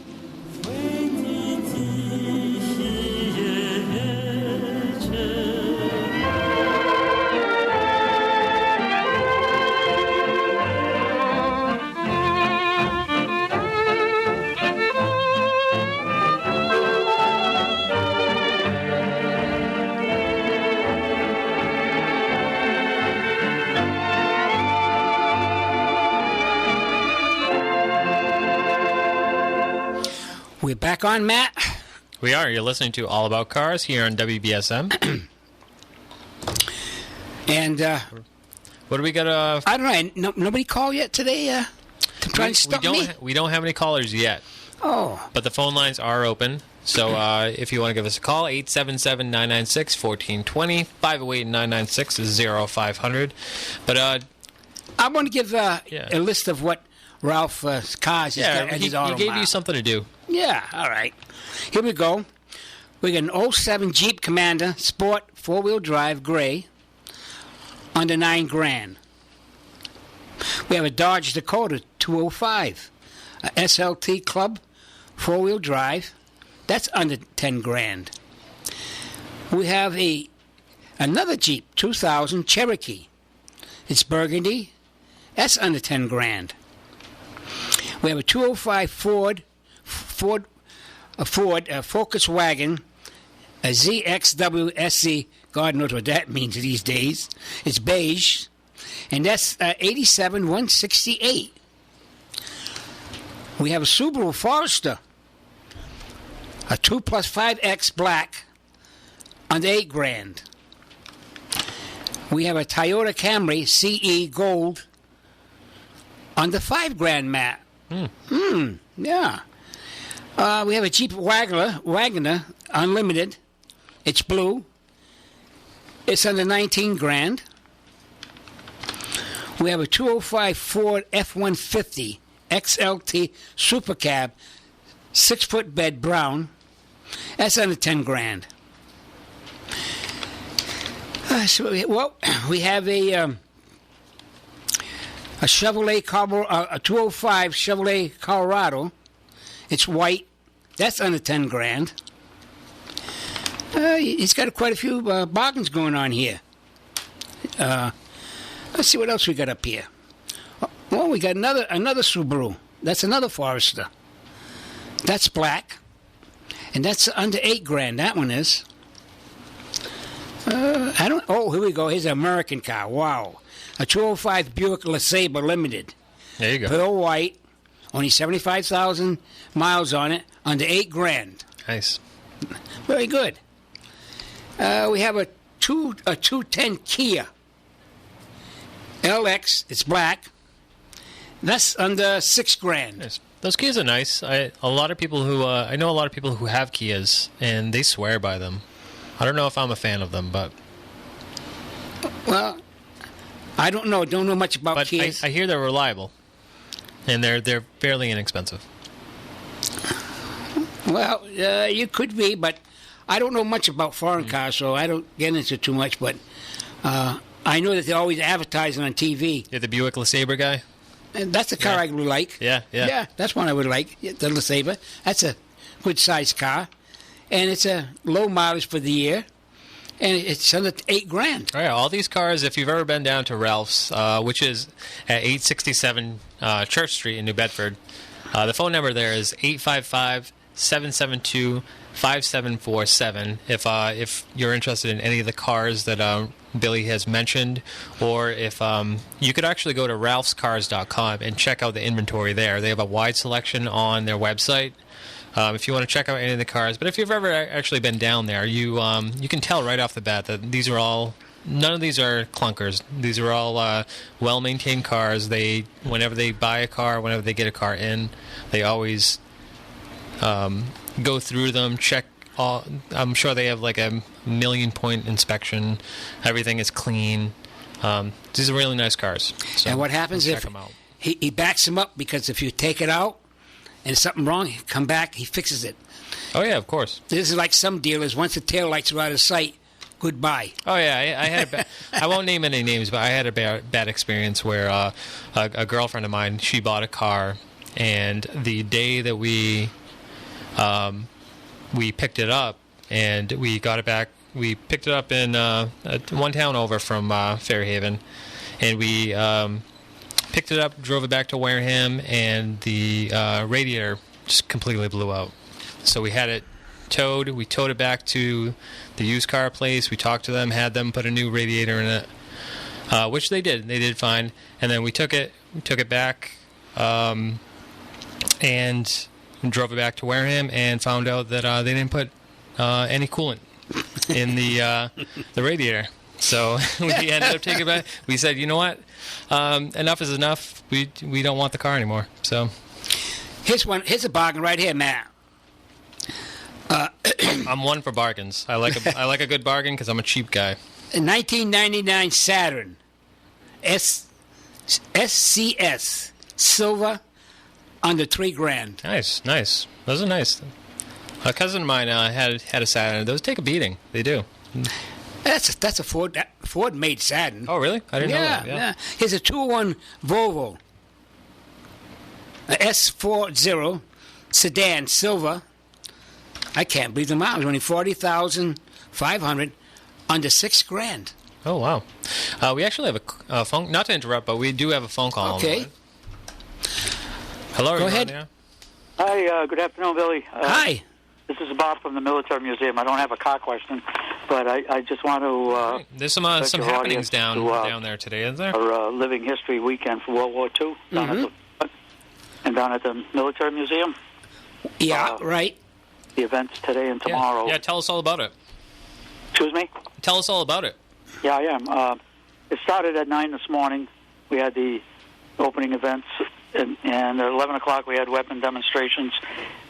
We're back on, Matt. We are. You're listening to All About Cars here on WBSM. And What do we got? I don't know. Nobody called yet today to try and stop me? We don't have any callers yet, Oh, but the phone lines are open. So if you want to give us a call, 877-996-1420, 508-996-0500. But I want to give a list of what Ralph's cars he's got at he his auto gave mile. you something to do. Yeah, all right. Here we go. We got an 07 Jeep Commander Sport 4-wheel drive gray under $9,000. We have a Dodge Dakota 205, a SLT Club 4-wheel drive. That's under $10,000. We have another Jeep 2000 Cherokee. It's burgundy. That's under $10,000. We have a 205 Ford Focus wagon, a ZXW SC. God knows what that means these days. It's beige, and that's $87,168. We have a Subaru Forester, a 2+5X black, under $8,000. We have a Toyota Camry CE Gold, under $5,000, Matt. Yeah. We have a Jeep Wagoner Unlimited. It's blue. It's under $19,000. We have a 205 Ford F-150 XLT Super Cab, 6-foot bed brown. That's under $10,000. We have a Chevrolet a 205 Chevrolet Colorado. It's white. That's under $10,000. He's got quite a few bargains going on here. Let's see what else we got up here. Well, we got another Subaru. That's another Forester. That's black, and that's under $8,000. That one is. Oh, here we go. Here's an American car. Wow, a 205 Buick LeSabre Limited. There you go. Pearl white, only 75,000 miles on it, under $8,000. Nice. Very good. We have a 210 Kia LX. It's black. That's under $6,000. Nice. Those Kias are nice. I know a lot of people who have Kias, and they swear by them. I don't know if I'm a fan of them, but I don't know. Don't know much about Kias. I hear they're reliable, and they're fairly inexpensive. Well, you could be, but I don't know much about foreign cars, so I don't get into too much. But I know that they're always advertising on TV. You're the Buick LeSabre guy? And that's a car I would like. Yeah. Yeah, that's one I would like. The LeSabre. That's a good-sized car. And it's a low mileage for the year. And it's under $8,000. All right, all these cars, if you've ever been down to Ralph's, which is at 867 Church Street in New Bedford, the phone number there is 855-772-5747. If you're interested in any of the cars that Billy has mentioned, or if you could actually go to ralphscars.com and check out the inventory there. They have a wide selection on their website. If you want to check out any of the cars. But if you've ever actually been down there, you can tell right off the bat that none of these are clunkers. These are all well-maintained cars. Whenever they buy a car, whenever they get a car in, they always go through them, check all. I'm sure they have like a million-point inspection. Everything is clean. These are really nice cars. So and what happens if he backs them up? Because if you take it out, and there's something wrong, he come back, he fixes it. Oh, yeah, of course. This is like some dealers. Once the taillights are out of sight, goodbye. Oh, yeah. I had I won't name any names, but I had a bad experience where a girlfriend of mine, she bought a car, and the day that we picked it up, and we got it back, we picked it up in one town over from Fairhaven, and we picked it up, drove it back to Wareham, and the radiator just completely blew out. So we had it towed. We towed it back to the used car place. We talked to them, had them put a new radiator in it, which they did. They did fine. And then we took it back, and drove it back to Wareham, and found out that they didn't put any coolant in the radiator. So we ended up taking it back. We said, you know what? Enough is enough. We don't want the car anymore. So here's a bargain right here, Matt. I'm one for bargains. I like a good bargain because I'm a cheap guy. A 1999 Saturn SCS silver under $3,000. Nice. Those are nice. A cousin of mine had a Saturn. Those take a beating. They do. That's a Ford-made Saturn. Oh, really? I didn't know that. Yeah. Here's a 201 Volvo, a S40 sedan, silver. I can't believe the mileage. Only 40,500, under $6,000. Oh, wow. We actually have a phone. Not to interrupt, but we do have a phone call. Okay. Hello. Go ahead. Yeah. Hi. Good afternoon, Billy. Hi. This is Bob from the Military Museum. I don't have a car question, but I just want to... There's some happenings down there today, isn't there? Our living history weekend for World War II down at the Military Museum. Yeah, right. The events today and tomorrow. Yeah, tell us all about it. Excuse me? Tell us all about it. Yeah, I am. It started at 9 this morning. We had the opening events, and at 11 o'clock we had weapon demonstrations.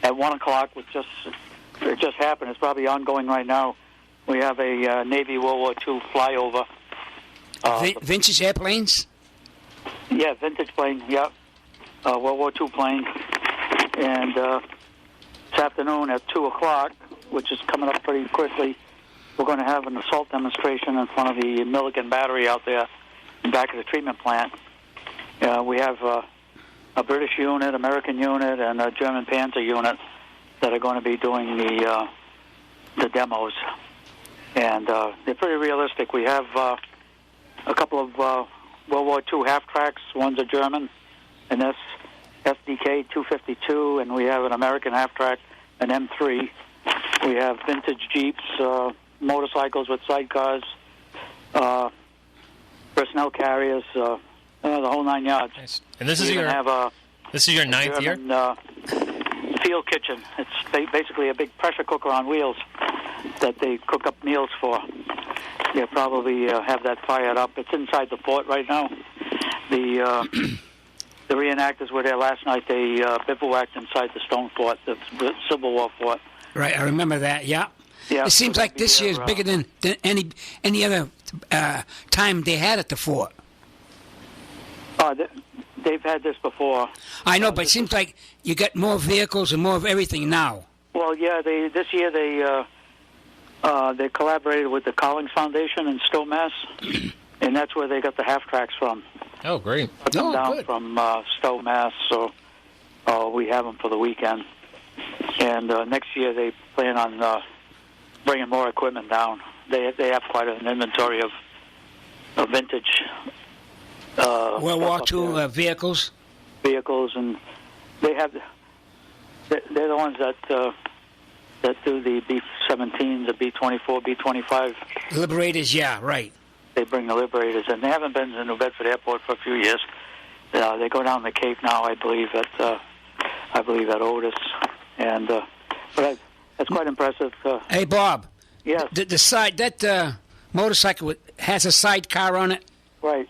At 1 o'clock, it just happened. It's probably ongoing right now. We have a Navy World War II flyover. Vintage airplanes? Yeah, vintage plane, yeah. World War II plane. And this afternoon at 2 o'clock, which is coming up pretty quickly, we're going to have an assault demonstration in front of the Milligan Battery out there in back of the treatment plant. We have a British unit, American unit, and a German Panzer unit that are going to be doing the demos. And they're pretty realistic. We have a couple of World War II half-tracks. One's a German, an SDK 252, and we have an American half-track, an M3. We have vintage Jeeps, motorcycles with sidecars, personnel carriers, the whole 9 yards. Nice. And this is your ninth year? Field kitchen. It's basically a big pressure cooker on wheels that they cook up meals for. They'll probably have that fired up. It's inside the fort right now. The reenactors were there last night. They bivouacked inside the stone fort, the Civil War fort. Right, I remember that, yeah. Yeah, it seems like this year is bigger than any other time they had at the fort. They've had this before. I know, but it seems like you got more vehicles and more of everything now. Well, yeah, this year they collaborated with the Collins Foundation in Stowe, Mass. And that's where they got the half tracks from. Oh, great. Put them down good. from Stowe, Mass. So we have them for the weekend. And next year they plan on bringing more equipment down. They have quite an inventory of vintage World War II vehicles. Vehicles, and they're the ones that do the B-17, the B-24, B-25. Liberators, yeah, right. They bring the Liberators, and they haven't been to New Bedford Airport for a few years. They go down the Cape now, I believe at Otis, and but that's quite impressive. Hey, Bob. Yes. The side that motorcycle has a sidecar on it. Right.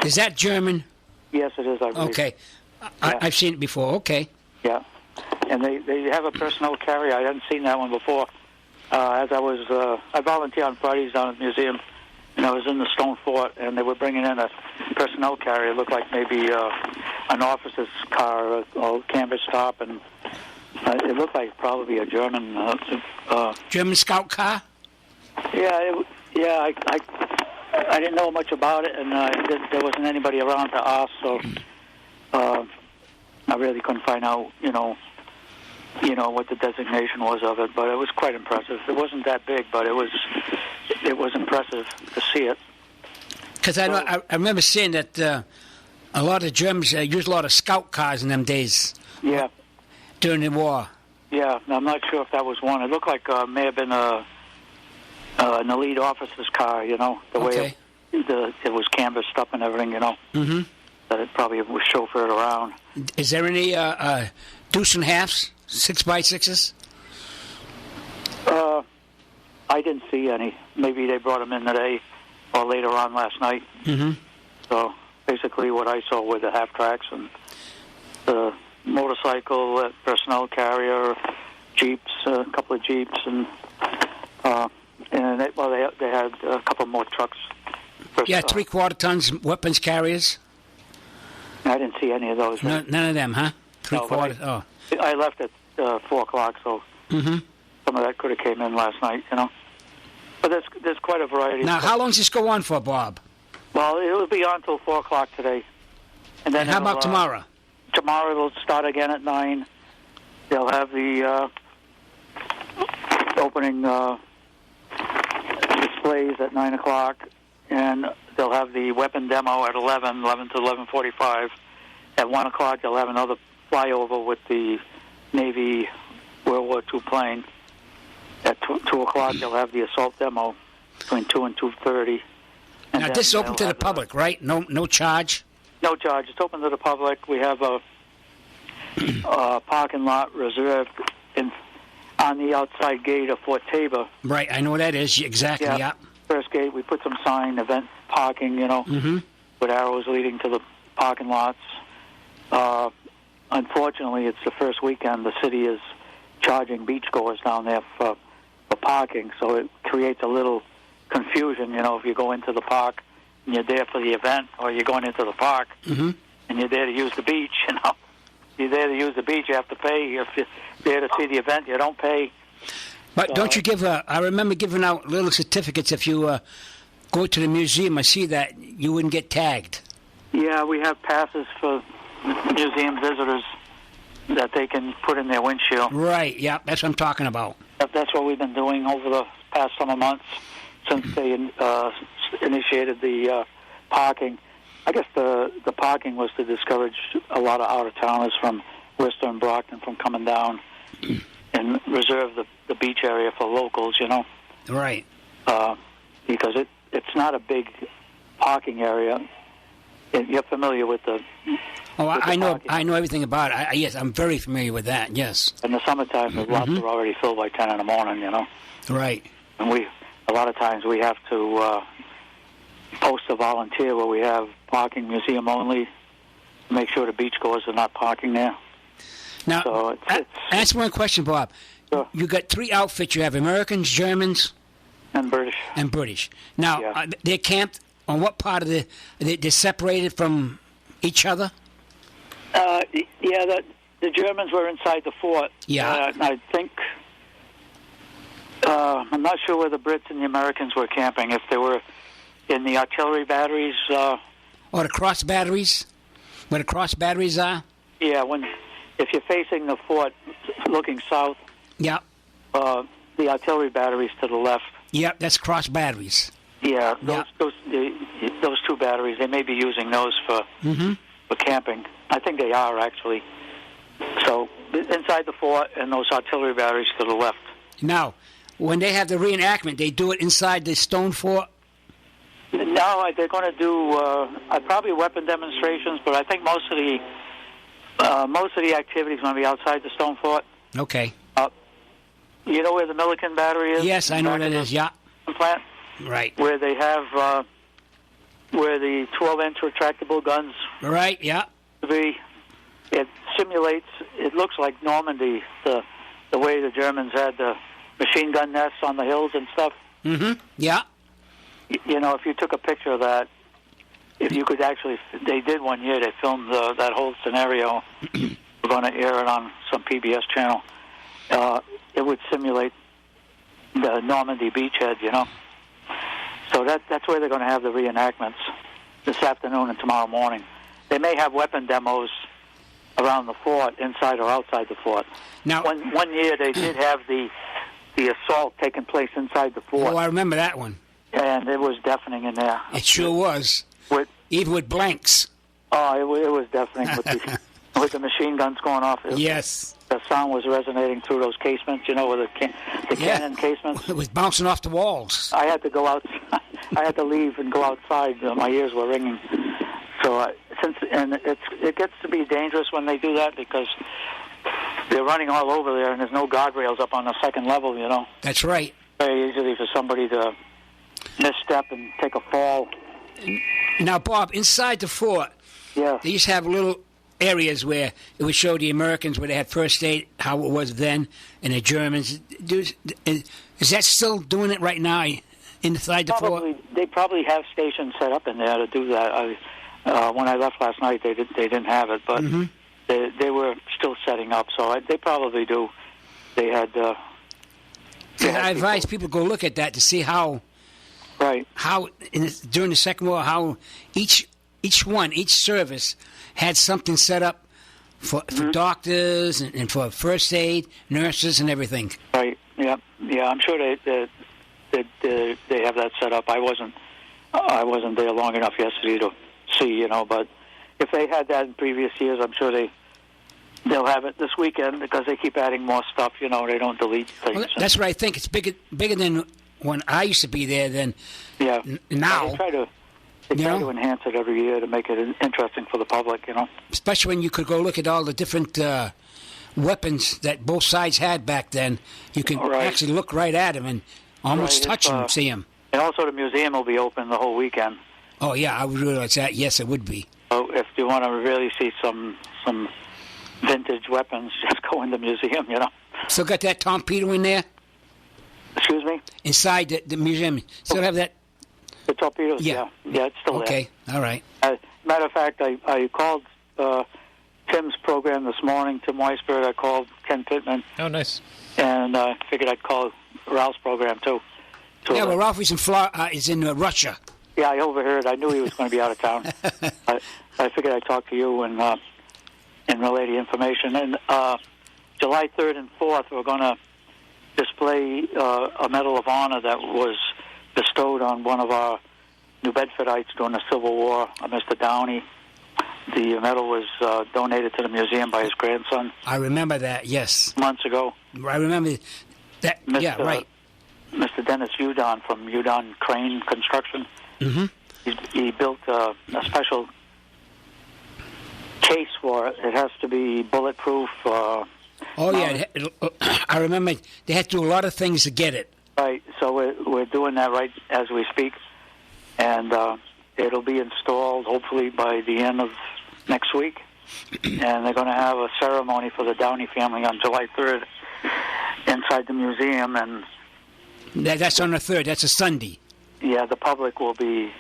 Is that German? Yes, it is. I believe. Okay. Yeah. I've seen it before. Okay. Yeah, and they have a personnel carrier. I hadn't seen that one before. As I volunteer on Fridays down at the museum, and I was in the Stone Fort, and they were bringing in a personnel carrier. It looked like maybe an officer's car, a canvas top, and it looked like probably a German. German scout car? Yeah, I didn't know much about it, and there wasn't anybody around to ask, so I really couldn't find out, what the designation was of it. But it was quite impressive. It wasn't that big, but it was impressive to see it. Because I remember seeing that a lot of Germans used a lot of scout cars in them days. Yeah. During the war. Yeah, I'm not sure if that was one. It looked like may have been an elite officer's car, the way it was canvassed up and everything, Mm-hmm. That it probably was chauffeured around. Is there any deuce and halves, 6x6s? I didn't see any. Maybe they brought them in today or later on last night. Mm-hmm. So basically what I saw were the half tracks and the motorcycle, personnel carrier, Jeeps, a couple of Jeeps, and they had a couple more trucks. Yeah, 3/4 tons weapons carriers. I didn't see any of those. None of them, huh? 3/4. No, I left at 4 o'clock, so some of that could have came in last night, But there's quite a variety. Now, how long does this go on for, Bob? Well, it will be on till 4 o'clock today. And then how about tomorrow? Tomorrow it'll start again at 9. They'll have the opening displays at 9 o'clock, and they'll have the weapon demo at 11 to 11:45. At 1 o'clock, they'll have another flyover with the Navy World War II plane. At 2 o'clock, they'll have the assault demo between 2 and 2:30. Now, this is open to the public, right? No charge? No charge. It's open to the public. We have a parking lot reserved on the outside gate of Fort Tabor. Right, I know what that is. Exactly, yeah. First gate, we put some sign, event parking, with arrows leading to the parking lots. Unfortunately, it's the first weekend. The city is charging beachgoers down there for parking, so it creates a little confusion, if you go into the park and you're there for the event, or you're going into the park and you're there to use the beach, You're there to use the beach, you have to pay. If you're there to see the event, you don't pay. But don't you give I remember giving out little certificates if you go to the museum. I see that you wouldn't get tagged. Yeah, we have passes for museum visitors that they can put in their windshield. Right, yeah, that's what I'm talking about. That's what we've been doing over the past summer months since they initiated the parking. I guess the parking was to discourage a lot of out-of-towners from Worcester and Brockton from coming down and reserve the beach area for locals, Right. Because it's not a big parking area. You're familiar with the... Oh, I know everything about it. Yes, I'm very familiar with that, yes. In the summertime, the lots are already filled by 10 in the morning, Right. And a lot of times we have to post a volunteer where we have parking museum only, make sure the beachgoers are not parking there. Now, so ask one question, Bob. Sure. You got 3 outfits. You have Americans, Germans, and British. Now, yeah. They're camped on what part of they're separated from each other? The Germans were inside the fort. Yeah. I think... I'm not sure where the Brits and the Americans were camping. If they were in the artillery batteries. Or the cross batteries? Where the cross batteries are? Yeah, if you're facing the fort looking south, Yeah. the artillery batteries to the left. Yeah, that's cross batteries. Yeah, Yeah. those two batteries, they may be using those for camping. I think they are, actually. So, inside the fort and those artillery batteries to the left. Now, when they have the reenactment, they do it inside the stone fort? No, they're going to do probably weapon demonstrations, but I think most of the activities going to be outside the stone fort. Okay. You know where the Milliken battery is? Yes, I know what it is, yeah. Plant? Right. Where they have, where the 12-inch retractable guns Right, yeah. be. It simulates, it looks like Normandy, the way the Germans had the machine gun nests on the hills and stuff. Yeah. You know, if you took a picture of that, if you could actually, they did one year, they filmed that whole scenario. We're going to air it on some PBS channel. It would simulate the Normandy beachhead, you know. So that's where they're going to have the reenactments this afternoon and tomorrow morning. They may have weapon demos around the fort, inside or outside the fort. Now, one year they did have the assault taking place inside the fort. Oh, I remember that one. And it was deafening in there. It sure was. Even with blanks. Oh, it was deafening with the machine guns going off. Yes. The sound was resonating through those casements, you know, with the cannon casements. It was bouncing off the walls. I had to go out. I had to leave and go outside. My ears were ringing. So it gets to be dangerous when they do that because they're running all over there and there's no guardrails up on the second level, you know. That's right. Very easily for somebody to misstep and take a fall. Now, Bob, inside the fort, yeah, they used to have little areas where it would show the Americans where they had first aid, how it was then, and the Germans. Is that still doing it right now inside the fort? They probably have stations set up in there to do that. When I left last night, they didn't have it, but they were still setting up, so they probably do. They had. I advise people to go look at that to see how. Right. How during the Second War, how each service had something set up for doctors and for first aid, nurses, and everything. Right. Yeah. I'm sure they have that set up. I wasn't there long enough yesterday to see, you know. But if they had that in previous years, I'm sure they'll have it this weekend because they keep adding more stuff. You know, they don't delete things. Well, that's what I think. It's bigger than when I used to be there than now. They try to enhance it every year to make it interesting for the public, you know. Especially when you could go look at all the different weapons that both sides had back then. You could actually look right at them and almost touch them, see them. And also the museum will be open the whole weekend. Oh, yeah, I would realize that. Yes, it would be. So if you want to really see some vintage weapons, just go in the museum, you know. Still got that torpedo in there? Excuse me? Inside the museum. Still have that? The torpedoes? Yeah, it's still there. Okay, all right. Matter of fact, I called Tim's program this morning, Tim Weisberg. I called Ken Pittman. Oh, nice. And I figured I'd call Ralph's program, too. So, well, Ralph is in Russia. Yeah, I overheard. I knew he was going to be out of town. I figured I'd talk to you and relay the information. And July 3rd and 4th, we're going to display a Medal of Honor that was bestowed on one of our New Bedfordites during the Civil War, Mr. Downey. The medal was donated to the museum by his grandson. I remember that, yes. Months ago. I remember that, yeah, right. Mr. Dennis Udon from Udon Crane Construction. He built a special case for it. It has to be bulletproof. I remember they had to do a lot of things to get it. Right, so we're doing that right as we speak, and it'll be installed hopefully by the end of next week, and they're going to have a ceremony for the Downey family on July 3rd inside the museum, and that's on the 3rd. That's a Sunday. Yeah, the public will be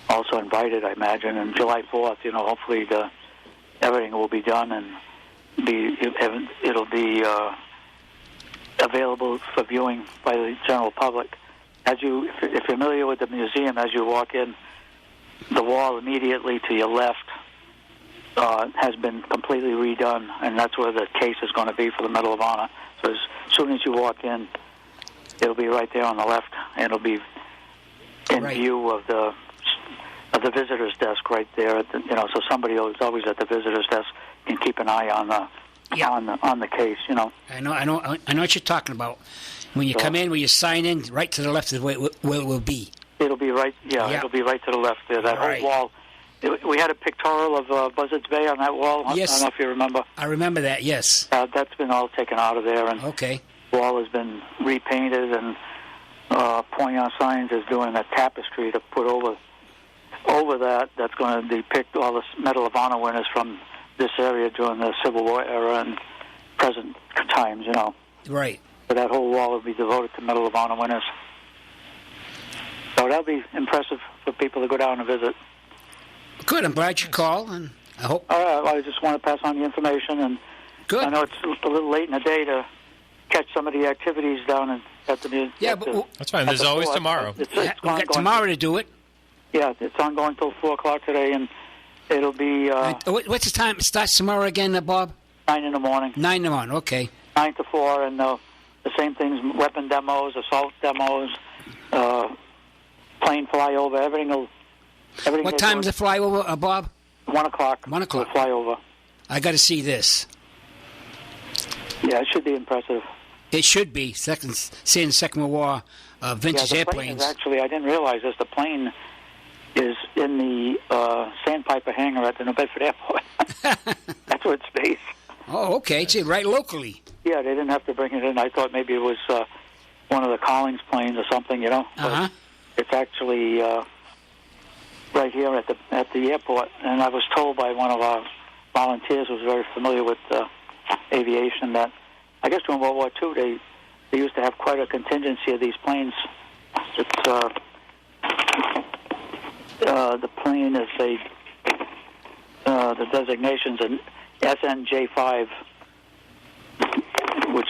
also invited, I imagine, and July 4th. You know, hopefully everything will be done and it'll be available for viewing by the general public. if you're familiar with the museum, as you walk in, the wall immediately to your left has been completely redone, and that's where the case is going to be for the Medal of Honor. So as soon as you walk in, it'll be right there on the left, and it'll be in view of the visitor's desk right there. So somebody who's always at the visitor's desk can keep an eye on the case. I know what you're talking about. When you come in, when you sign in, right to the left is where it will be. It'll be right. Yeah, it'll be right to the left there. That whole wall. We had a pictorial of Buzzards Bay on that wall. Yes. I don't know if you remember. I remember that. Yes. That's been all taken out of there, and the wall has been repainted, and Poignant Signs is doing a tapestry to put over that. That's going to depict all the Medal of Honor winners from this area during the Civil War era and present times. Right. So that whole wall will be devoted to Medal of Honor winners. So that'll be impressive for people to go down and visit. Good. I'm glad you called, and I hope. I just want to pass on the information, and good. I know it's a little late in the day to catch some of the activities down at the museum. Yeah, but that's fine. There's always tomorrow. We've got tomorrow to do it. Yeah, it's ongoing till 4 o'clock today, and it'll be. What's the time? It starts tomorrow again, Bob? 9 in the morning. 9 in the morning. Okay. 9 to 4, and the same things: weapon demos, assault demos, plane flyover. Everything. What time is the flyover, Bob? 1 o'clock. 1 o'clock. Flyover. I got to see this. Yeah, it should be impressive. It should be. Seeing Second World War vintage airplanes. Actually, I didn't realize this. The plane is in the Sandpiper hangar at the New Bedford Airport. That's where it's based. Oh, okay. It's right locally. Yeah, they didn't have to bring it in. I thought maybe it was one of the Collins planes or something, But it's actually right here at the airport. And I was told by one of our volunteers who was very familiar with aviation that I guess during World War II they used to have quite a contingency of these planes. It's the plane is the designation's an SNJ5, which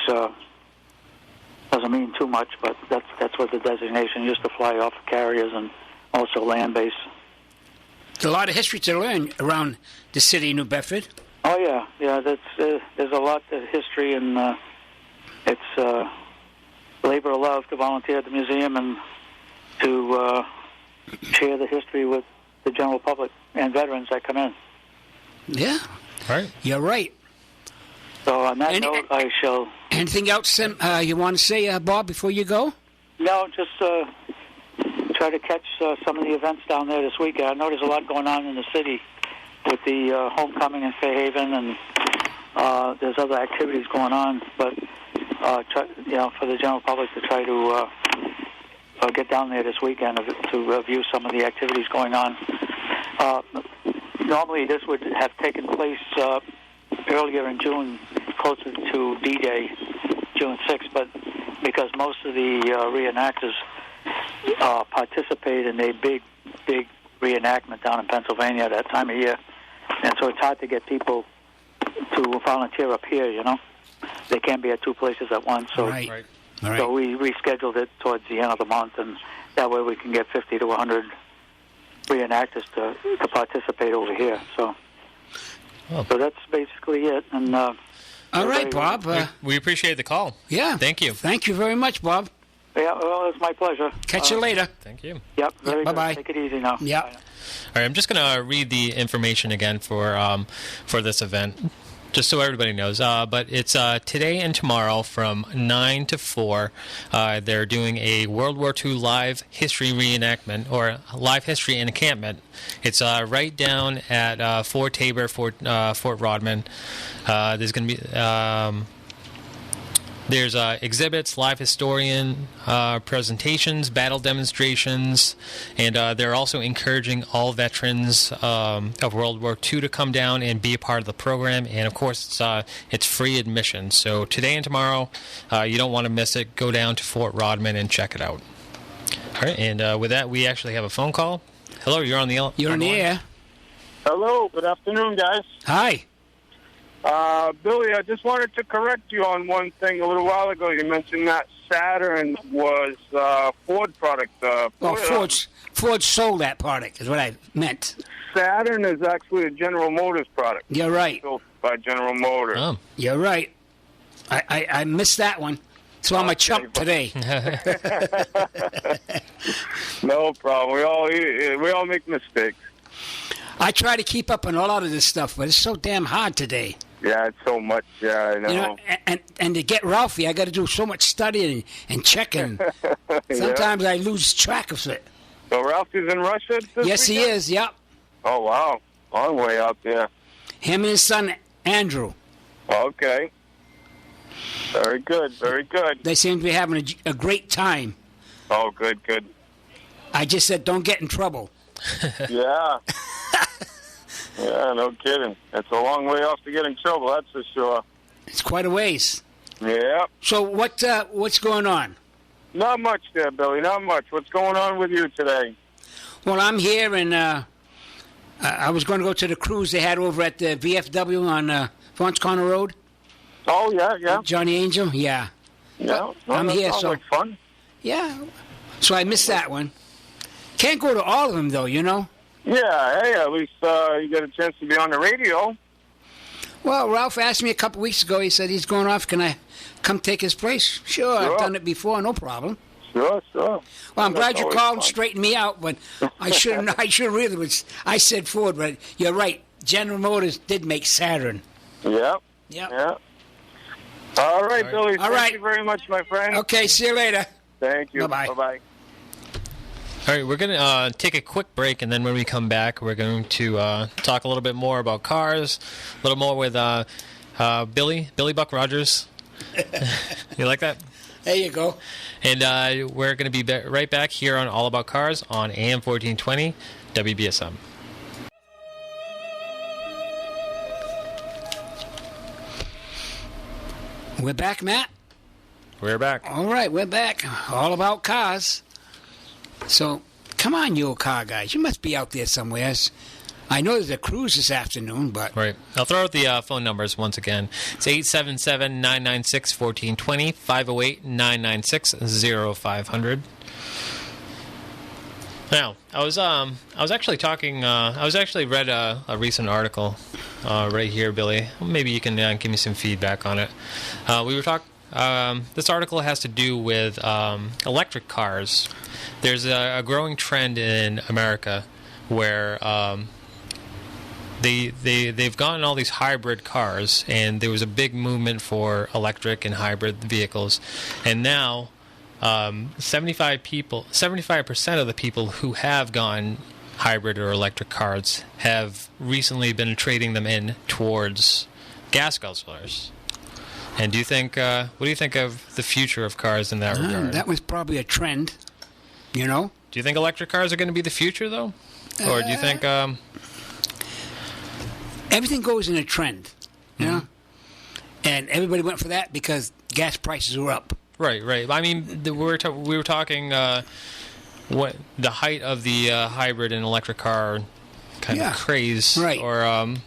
doesn't mean too much, but that's what the designation used to fly off of carriers and also land base. There's a lot of history to learn around the city of New Bedford. Oh yeah. There's a lot of history, and it's labor of love to volunteer at the museum and to share the history with the general public and veterans that come in. Yeah. Right. You're right. So on that note, I shall... Anything else you want to say, Bob, before you go? No, just try to catch some of the events down there this weekend. I know there's a lot going on in the city with the homecoming in Fairhaven, and there's other activities going on, but for the general public to try to get down there this weekend to view some of the activities going on. Normally this would have taken place earlier in June, closer to D-Day, June 6th, but because most of the reenactors participate in a big reenactment down in Pennsylvania at that time of year, and so it's hard to get people to volunteer up here, They can't be at two places at once, so Right. So we rescheduled it towards the end of the month, and that way we can get 50 to 100 reenactors to participate over here. So that's basically it. And all right, Bob. We appreciate the call. Yeah. Thank you. Thank you very much, Bob. Yeah, well, it's my pleasure. Catch you later. Thank you. Yep, very good. Bye-bye. Take it easy now. Yeah. Bye now. All right, I'm just going to read the information again for this event, just so everybody knows. But it's today and tomorrow from 9 to 4. They're doing a World War II live history reenactment, or live history encampment. It's right down at Fort Tabor, Fort Rodman. There's going to be... There's exhibits, live historian presentations, battle demonstrations, and they're also encouraging all veterans of World War II to come down and be a part of the program. And, of course, it's free admission. So today and tomorrow, you don't want to miss it. Go down to Fort Rodman and check it out. All right, and with that, we actually have a phone call. Hello, you're on the air. Hello, good afternoon, guys. Hi. Billy, I just wanted to correct you on one thing. A little while ago, you mentioned that Saturn was Ford product. Ford sold that product, is what I meant. Saturn is actually a General Motors product. You're right. Built by General Motors. Oh. You're right. I missed that one. So I'm a chump today. No problem. We all make mistakes. I try to keep up on a lot of this stuff, but it's so damn hard today. Yeah, it's so much. Yeah, I know. You know, and to get Ralphie, I got to do so much studying and checking. Sometimes I lose track of it. So Ralphie's in Russia this Yes, weekend? he is. Yep. Oh, wow. Long way out there. Him and his son Andrew. Okay. Very good. Very good. They seem to be having a great time. Oh, good, good. I just said, don't get in trouble. Yeah. Yeah, no kidding. It's a long way off to get in trouble, that's for sure. It's quite a ways. Yeah. So what's going on? Not much there, Billy. Not much. What's going on with you today? Well, I'm here, and I was going to go to the cruise they had over at the VFW on Fons Corner Road. Oh, yeah, yeah. Johnny Angel, yeah. Yeah. I'm that here, sounds so like fun. yeah. So I missed that one. Can't go to all of them, though, you know? Yeah, hey, at least you got a chance to be on the radio. Well, Ralph asked me a couple weeks ago. He said he's going off. Can I come take his place? Sure. I've done it before. No problem. Sure. Well, I'm glad you always called and fun. straightened me out, but I should really was. I said Ford, but you're right. General Motors did make Saturn. Yeah. Yep. Yeah. All right, Billy. All Thank right. you very much, my friend. Okay, see you later. Thank you. Bye-bye. Bye-bye. All right, we're going to take a quick break, and then when we come back, we're going to talk a little bit more about cars, a little more with Billy Buck Rogers. You like that? There you go. And we're going to be right back here on All About Cars on AM 1420 WBSM. We're back, Matt. We're back. All right, we're back. All about cars. So, come on, you old car guys. You must be out there somewhere. I know there's a cruise this afternoon, but... Right. I'll throw out the phone numbers once again. It's 877-996-1420, 508-996-0500. Now, I was actually talking. I actually read a recent article right here, Billy. Maybe you can give me some feedback on it. We were talking. This article has to do with electric cars. There's a growing trend in America where they've gotten all these hybrid cars, and there was a big movement for electric and hybrid vehicles, and now 75% of the people who have gone hybrid or electric cars have recently been trading them in towards gas guzzlers. And what do you think of the future of cars in that regard? That was probably a trend, you know? Do you think electric cars are going to be the future, though? Or do you think... Everything goes in a trend, you know? And everybody went for that because gas prices were up. Right. I mean, we were talking what the height of the hybrid and electric car kind of craze, right. or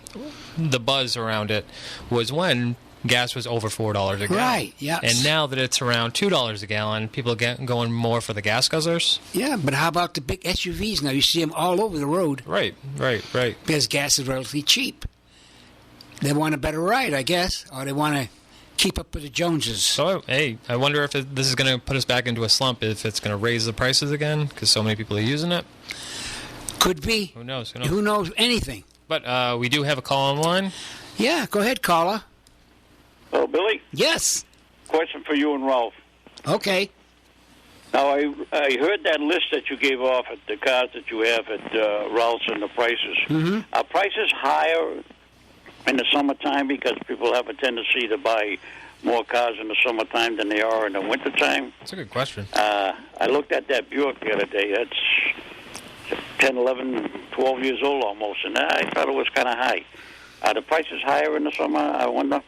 the buzz around it was when gas was over $4 a gallon. Right. Yeah. And now that it's around $2 a gallon, people are going more for the gas guzzlers. Yeah, but how about the big SUVs now? You see them all over the road. Right. Because gas is relatively cheap. They want a better ride, I guess, or they want to keep up with the Joneses. So, hey, I wonder if this is going to put us back into a slump, if it's going to raise the prices again, because so many people are using it. Could be. Who knows? Who knows anything? But we do have a call online. Yeah, go ahead, caller. Oh, Billy? Yes. Question for you and Ralph. Okay. Now, I heard that list that you gave off at the cars that you have at Ralph's and the prices. Mm-hmm. Are prices higher in the summertime because people have a tendency to buy more cars in the summertime than they are in the wintertime? That's a good question. I looked at that Buick the other day. That's 10, 11, 12 years old almost, and I thought it was kind of high. Are the prices higher in the summer, I wonder?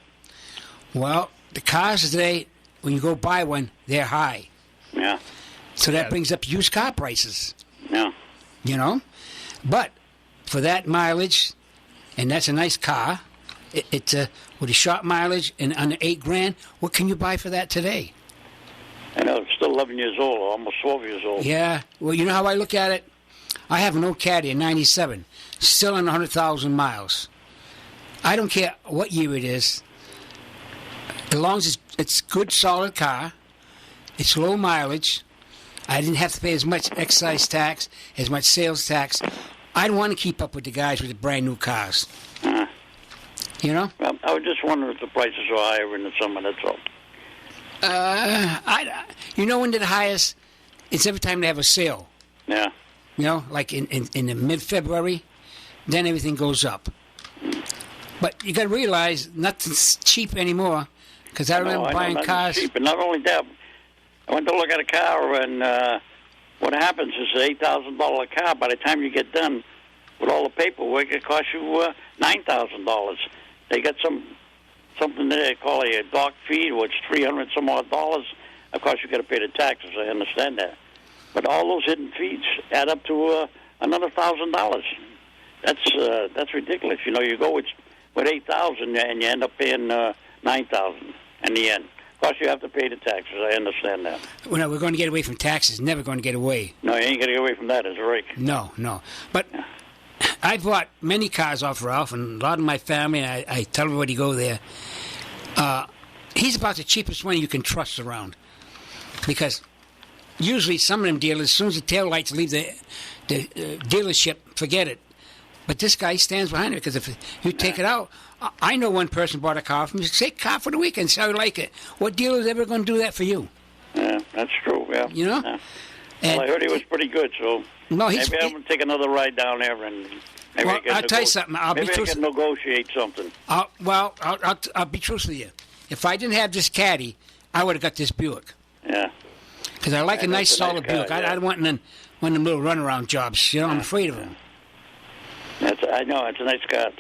Well, the cars today, when you go buy one, they're high. Yeah. So that brings up used car prices. Yeah. You know? But for that mileage, and that's a nice car, it's with a short mileage and under $8,000, what can you buy for that today? I know 11 years old, or almost 12 years old. Yeah. Well, you know how I look at it? I have an old Caddy in 97, still on 100,000 miles. I don't care what year it is. As long as it's good, solid car, it's low mileage, I didn't have to pay as much excise tax, as much sales tax. I don't want to keep up with the guys with the brand new cars. You know? Well, I was just wondering if the prices are higher in the summer, that's all. You know when they're the highest? It's every time they have a sale. Yeah. You know, like in the mid-February, then everything goes up. But you got to realize nothing's cheap anymore. Because I remember buying cars. Cheap. And not only that, I went to look at a car, and what happens is an $8,000 car. By the time you get done with all the paperwork, it costs you $9,000. They got something they call a dock fee, which is $300 some odd dollars. Of course, you got to pay the taxes. I understand that, but all those hidden fees add up to another $1,000. That's ridiculous. You know, you go with $8,000 and you end up paying $9,000 in the end. Of course, you have to pay the taxes. I understand that. Well, no, we're going to get away from taxes. Never going to get away. No, you ain't going to get away from that, is it, Rick? No. But I bought many cars off Ralph, and a lot of my family, and I tell everybody go there. He's about the cheapest one you can trust around. Because usually some of them dealers, as soon as the taillights leave the dealership, forget it. But this guy stands behind it, because if you take it out, I know one person bought a car from me. Say, car for the weekend, see how you like it. What dealer is ever going to do that for you? Yeah, that's true, yeah. You know? Yeah. Well, I heard he was pretty good, so maybe I'm going to take another ride down there and maybe I'll tell you something. Maybe I can negotiate something. I'll be truthful with you. If I didn't have this Caddy, I would have got this Buick. Yeah. Because I like a nice, solid Buick. Yeah. I don't want one of them little runaround jobs. You know, I'm afraid of them. I know, it's a nice car.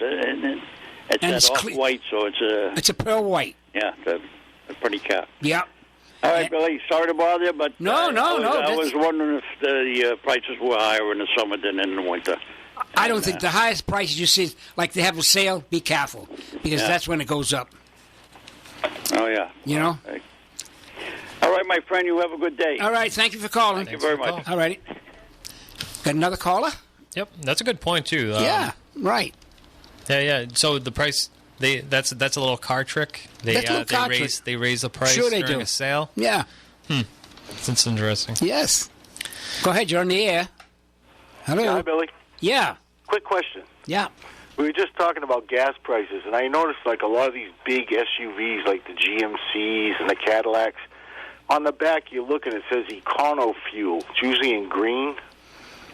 It's off-white, so it's a pearl white. Yeah, it's a pretty car. Yeah. All right, Billy, sorry to bother you, but No. I was wondering if the prices were higher in the summer than in the winter. I don't think the highest prices you see, like they have a sale, be careful, because that's when it goes up. Oh, yeah. You know? Okay. All right, my friend, you have a good day. All right, thank you for calling. Thank you very much. All righty. Got another caller? Yep, that's a good point, too. Yeah, right. Yeah. So the price, that's a little car trick. They raise the price during a sale. Yeah. That's interesting. Yes. Go ahead, you're on the air. Hello. Hi, Billy. Yeah. Quick question. Yeah. We were just talking about gas prices, and I noticed like a lot of these big SUVs, like the GMCs and the Cadillacs, on the back you look and it says Econo Fuel. It's usually in green.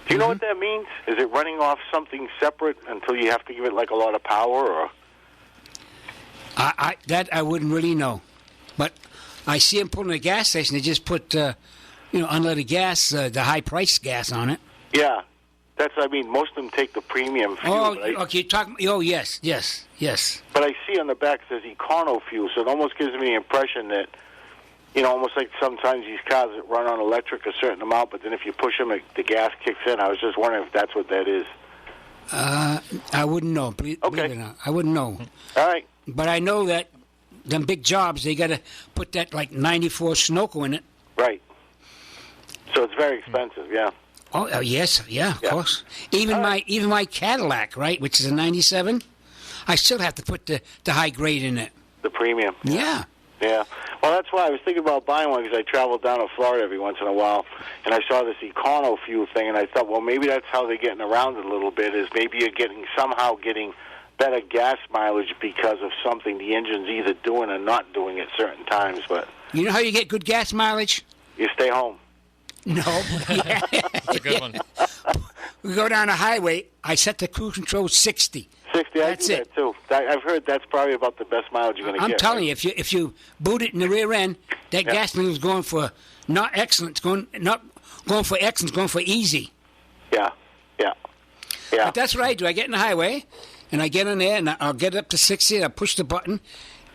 Do you know what that means? Is it running off something separate until you have to give it like a lot of power, or? I wouldn't really know, but I see them pulling a gas station. They just put unleaded gas, the high price gas on it. Yeah, most of them take the premium fuel. Right? Okay, yes. But I see on the back it says Econo Fuel, so it almost gives me the impression that, almost like sometimes these cars that run on electric a certain amount, but then if you push them, the gas kicks in. I was just wondering if that's what that is. I wouldn't know. Believe it or not. I wouldn't know. All right. But I know that them big jobs, they got to put that like 94 Sunoco in it. Right. So it's very expensive, yeah. Oh, yes, yeah, of course. Even my Cadillac, right, which is a 97, I still have to put the high grade in it. The premium. Yeah. Yeah. Well, that's why I was thinking about buying one, because I travel down to Florida every once in a while, and I saw this Econo Fuel thing, and I thought, well, maybe that's how they're getting around it a little bit, is maybe you're somehow getting better gas mileage because of something the engine's either doing or not doing at certain times. But you know how you get good gas mileage? You stay home. No. That's a good one. We go down a highway, I set the cruise control 60. 60, that's I do that too. I've heard that's probably about the best mileage you're going to get. I'm telling you, if you boot it in the rear end, that gas mileage is going for not excellent, not going for excellent, it's going for easy. Yeah. But that's what I do. I get in the highway, and I get in there, and I'll get up to 60, and I push the button,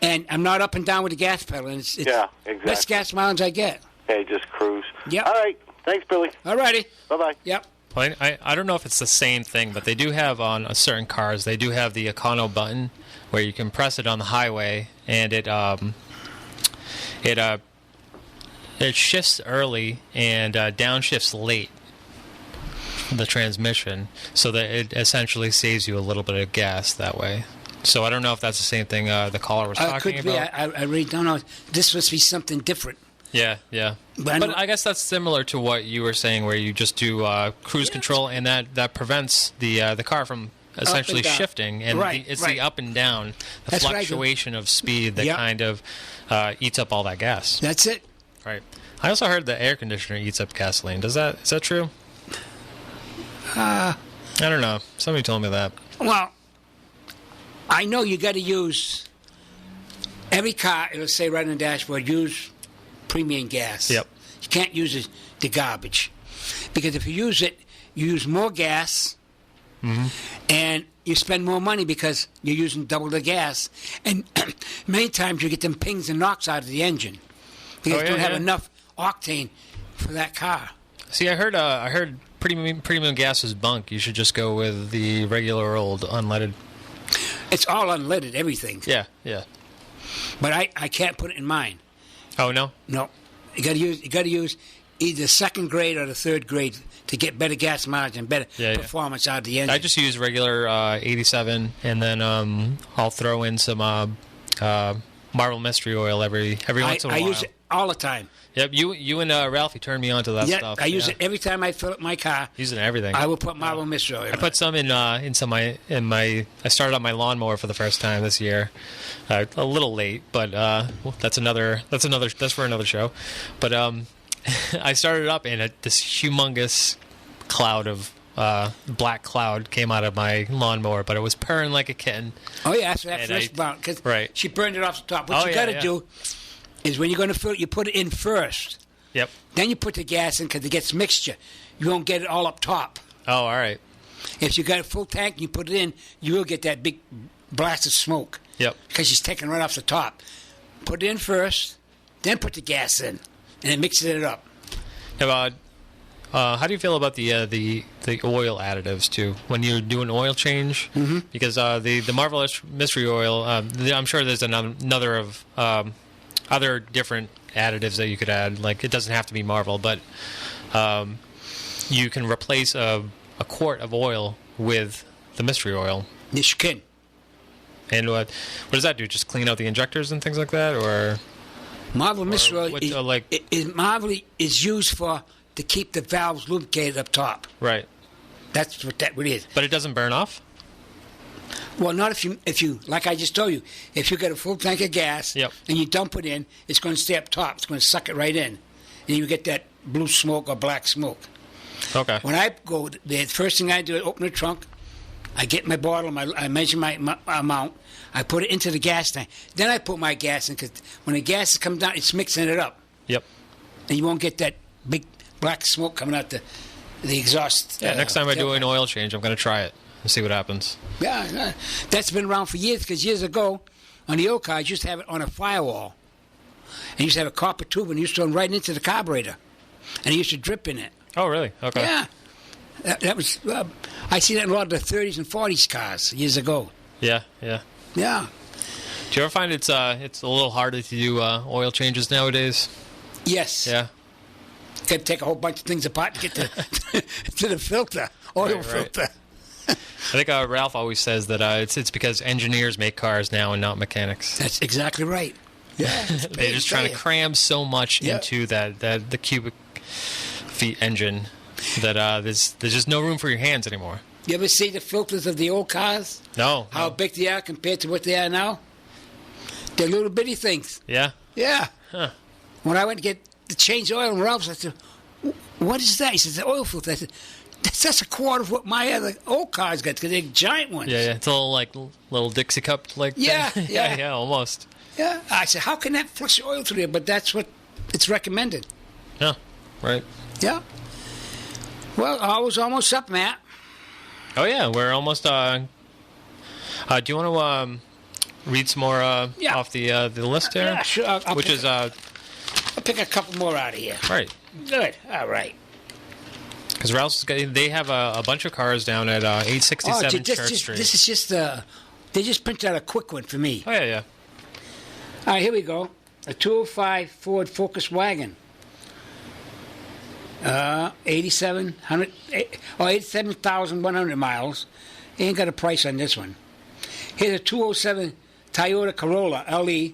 and I'm not up and down with the gas pedal. And it's exactly. Best gas mileage I get. Hey, just cruise. Yep. All right. Thanks, Billy. All righty. Bye-bye. Yep. I don't know if it's the same thing, but they do have on certain cars, they do have the Econo button where you can press it on the highway, and it It shifts early and downshifts late, the transmission, so that it essentially saves you a little bit of gas that way. So I don't know if that's the same thing the caller was talking could be. about. I really don't know. This must be something different. Yeah. But I guess that's similar to what you were saying, where you just do cruise control, and that prevents the car from essentially shifting, and it's the up and down, the fluctuation of speed that kind of eats up all that gas. That's it. Right. I also heard the air conditioner eats up gasoline. Is that true? I don't know. Somebody told me that. Well, I know you got to use every car. It'll say right on the dashboard, use premium gas. Yep. You can't use the garbage, because if you use it, you use more gas, and you spend more money because you're using double the gas. And many times you get them pings and knocks out of the engine because you don't have enough octane for that car. See, I heard premium gas is bunk. You should just go with the regular old unleaded. It's all unleaded, everything. Yeah. But I can't put it in mine. Oh no? No. You got to use either second grade or the third grade to get better gas mileage and better performance out of the engine. I just use regular 87, and then I'll throw in some Marble Mystery Oil every once in a while. I use it all the time. Yep, you and Ralphie turned me on to that stuff. I use it every time I fill up my car. Using everything. I will put Marble Mystery Oil. I put some in I started on my lawnmower for the first time this year. A little late, but that's for another show. But I started up, and this humongous cloud of black cloud came out of my lawnmower, but it was purring like a kitten. Oh yeah, that's that first burn, because she burned it off the top. What you got to do is when you're going to fill it, you put it in first. Yep. Then you put the gas in because it gets mixture. You won't get it all up top. Oh, all right. If you got a full tank and you put it in, you will get that big blast of smoke. Yep. Because she's taking right off the top. Put it in first, then put the gas in, and it mixes it up. How do you feel about the oil additives too when you're doing oil change? Mm-hmm. Because the Marvelous Mystery Oil, I'm sure there's another of other different additives that you could add. Like, it doesn't have to be Marvel, but you can replace a quart of oil with the mystery oil. Yes, you can. And what does that do? Just clean out the injectors and things like that, or Marvel mystery oil Marvel is used to keep the valves lubricated up top. Right. That's what that is. But it doesn't burn off? Well, not if you like I just told you, if you got a full tank of gas and you dump it in, it's going to stay up top. It's going to suck it right in, and you get that blue smoke or black smoke. Okay. When I go, the first thing I do is open the trunk. I get my bottle, I measure my amount. I put it into the gas tank. Then I put my gas in, because when the gas comes down, it's mixing it up. Yep. And you won't get that big black smoke coming out the exhaust. Yeah, next time I do an oil change, I'm going to try it and see what happens. Yeah, that's been around for years, because years ago, on the old cars, you used to have it on a firewall. And you used to have a copper tube, and you used to run right into the carburetor. And it used to drip in it. Oh, really? Okay. Yeah. That was, I see that in a lot of the 30s and 40s cars years ago. Yeah. Yeah. Do you ever find it's a little harder to do oil changes nowadays? Yes. Yeah. Got to take a whole bunch of things apart to get to the filter, oil filter. I think Ralph always says that it's because engineers make cars now and not mechanics. That's exactly right. Yeah. They're just trying to cram so much into the cubic feet engine that there's just no room for your hands anymore. You ever see the filters of the old cars? No. How big they are compared to what they are now? They're little bitty things. Yeah? Yeah. Huh. When I went to change oil in Ralph's, I said, what is that? He said, the oil filter. I said, that's a quarter of what my other old cars got, because they're giant ones. Yeah. It's a little Dixie cup thing. Yeah, almost. Yeah. I said, how can that flush oil through there? But that's what it's recommended. Yeah, right. Yeah. Well, I was almost up, Matt. Oh, yeah, we're almost... do you want to read some more off the list here? Yeah, sure. I'll pick a couple more out of here. Right. Good. All right. Because they have a bunch of cars down at 867 Church Street. This is just... they just printed out a quick one for me. Oh, yeah. All right, here we go. A 205 Ford Focus wagon. 87,100 miles. Ain't got a price on this one. Here's a 207 Toyota Corolla LE,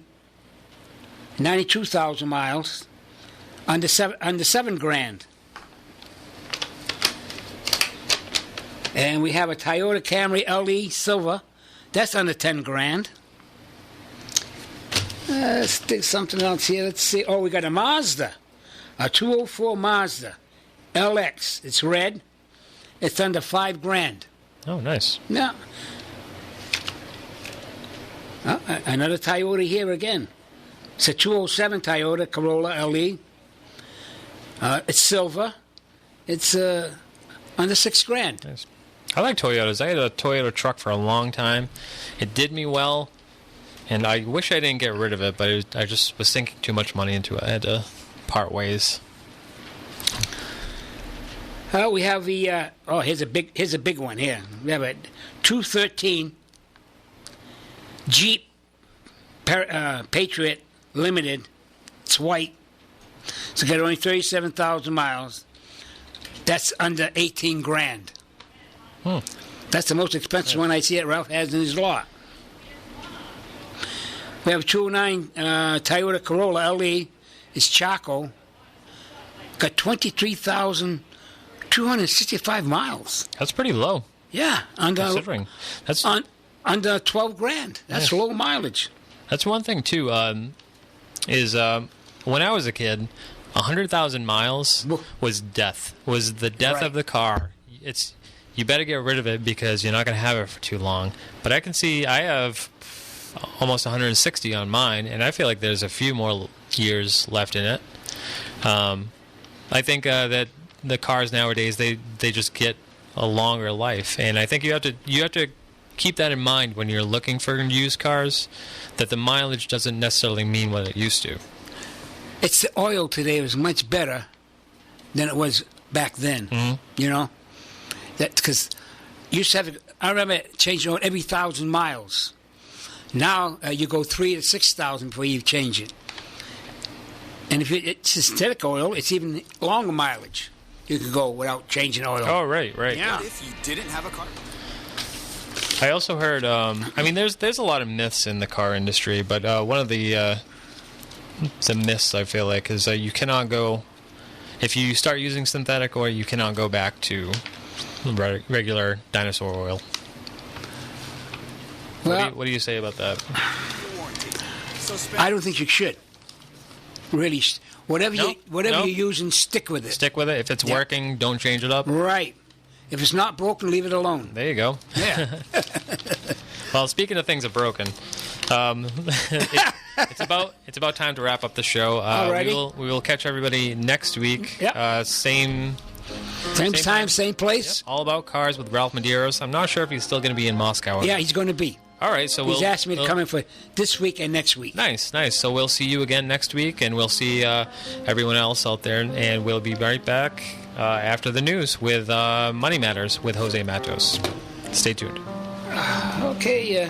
92,000 miles, under seven grand. And we have a Toyota Camry LE Silver, that's under 10 grand. Let's think something else here. Let's see. Oh, we got a Mazda, a 204 Mazda LX. It's red. It's under 5 grand. Oh, nice. Yeah. Another Toyota here again. It's a 207 Toyota Corolla LE. It's silver. It's under 6 grand. Nice. I like Toyotas. I had a Toyota truck for a long time. It did me well, and I wish I didn't get rid of it, but I just was sinking too much money into it. I had to part ways. We have the here's a big one here. We have a 213 Jeep Patriot Limited. It's white. It's got only 37,000 miles. That's under 18 grand. That's the most expensive one I see that Ralph has in his lot. We have a 209 Toyota Corolla LE. It's charcoal. Got 23,265 miles. That's pretty low. Yeah, considering that's under 12 grand. That's low mileage. That's one thing too. Is when I was a kid, 100,000 miles was death. Was the death of the car. You better get rid of it because you're not going to have it for too long. But I can see I have almost 160 on mine, and I feel like there's a few more years left in it. I think that the cars nowadays they just get a longer life, and I think you have to keep that in mind when you're looking for used cars, that the mileage doesn't necessarily mean what it used to. It's the oil today is much better than it was back then. Mm-hmm. You know, that because used to have. I remember changing oil every 1,000 miles. Now you go 3,000 to 6,000 before you change it. And if it's synthetic oil, it's even longer mileage. You can go without changing oil. Oh, right. Yeah. What if you didn't have a car? I also heard. There's a lot of myths in the car industry, but one of the myths I feel like is you cannot go if you start using synthetic oil. You cannot go back to regular dinosaur oil. Well, what do you say about that? I don't think you should. Really, whatever you're using, stick with it. Stick with it. If it's working, don't change it up. Right. If it's not broken, leave it alone. There you go. Yeah. Well, speaking of things that are broken, it's about time to wrap up the show. We will catch everybody next week. Yep. Same time, same place. Yep. All About Cars with Ralph Medeiros. I'm not sure if he's still going to be in Moscow. Yeah, he's going to be. All right, so he's asked me to come in for this week and next week. Nice. So we'll see you again next week, and we'll see everyone else out there, and we'll be right back after the news with Money Matters with Jose Matos. Stay tuned. Okay.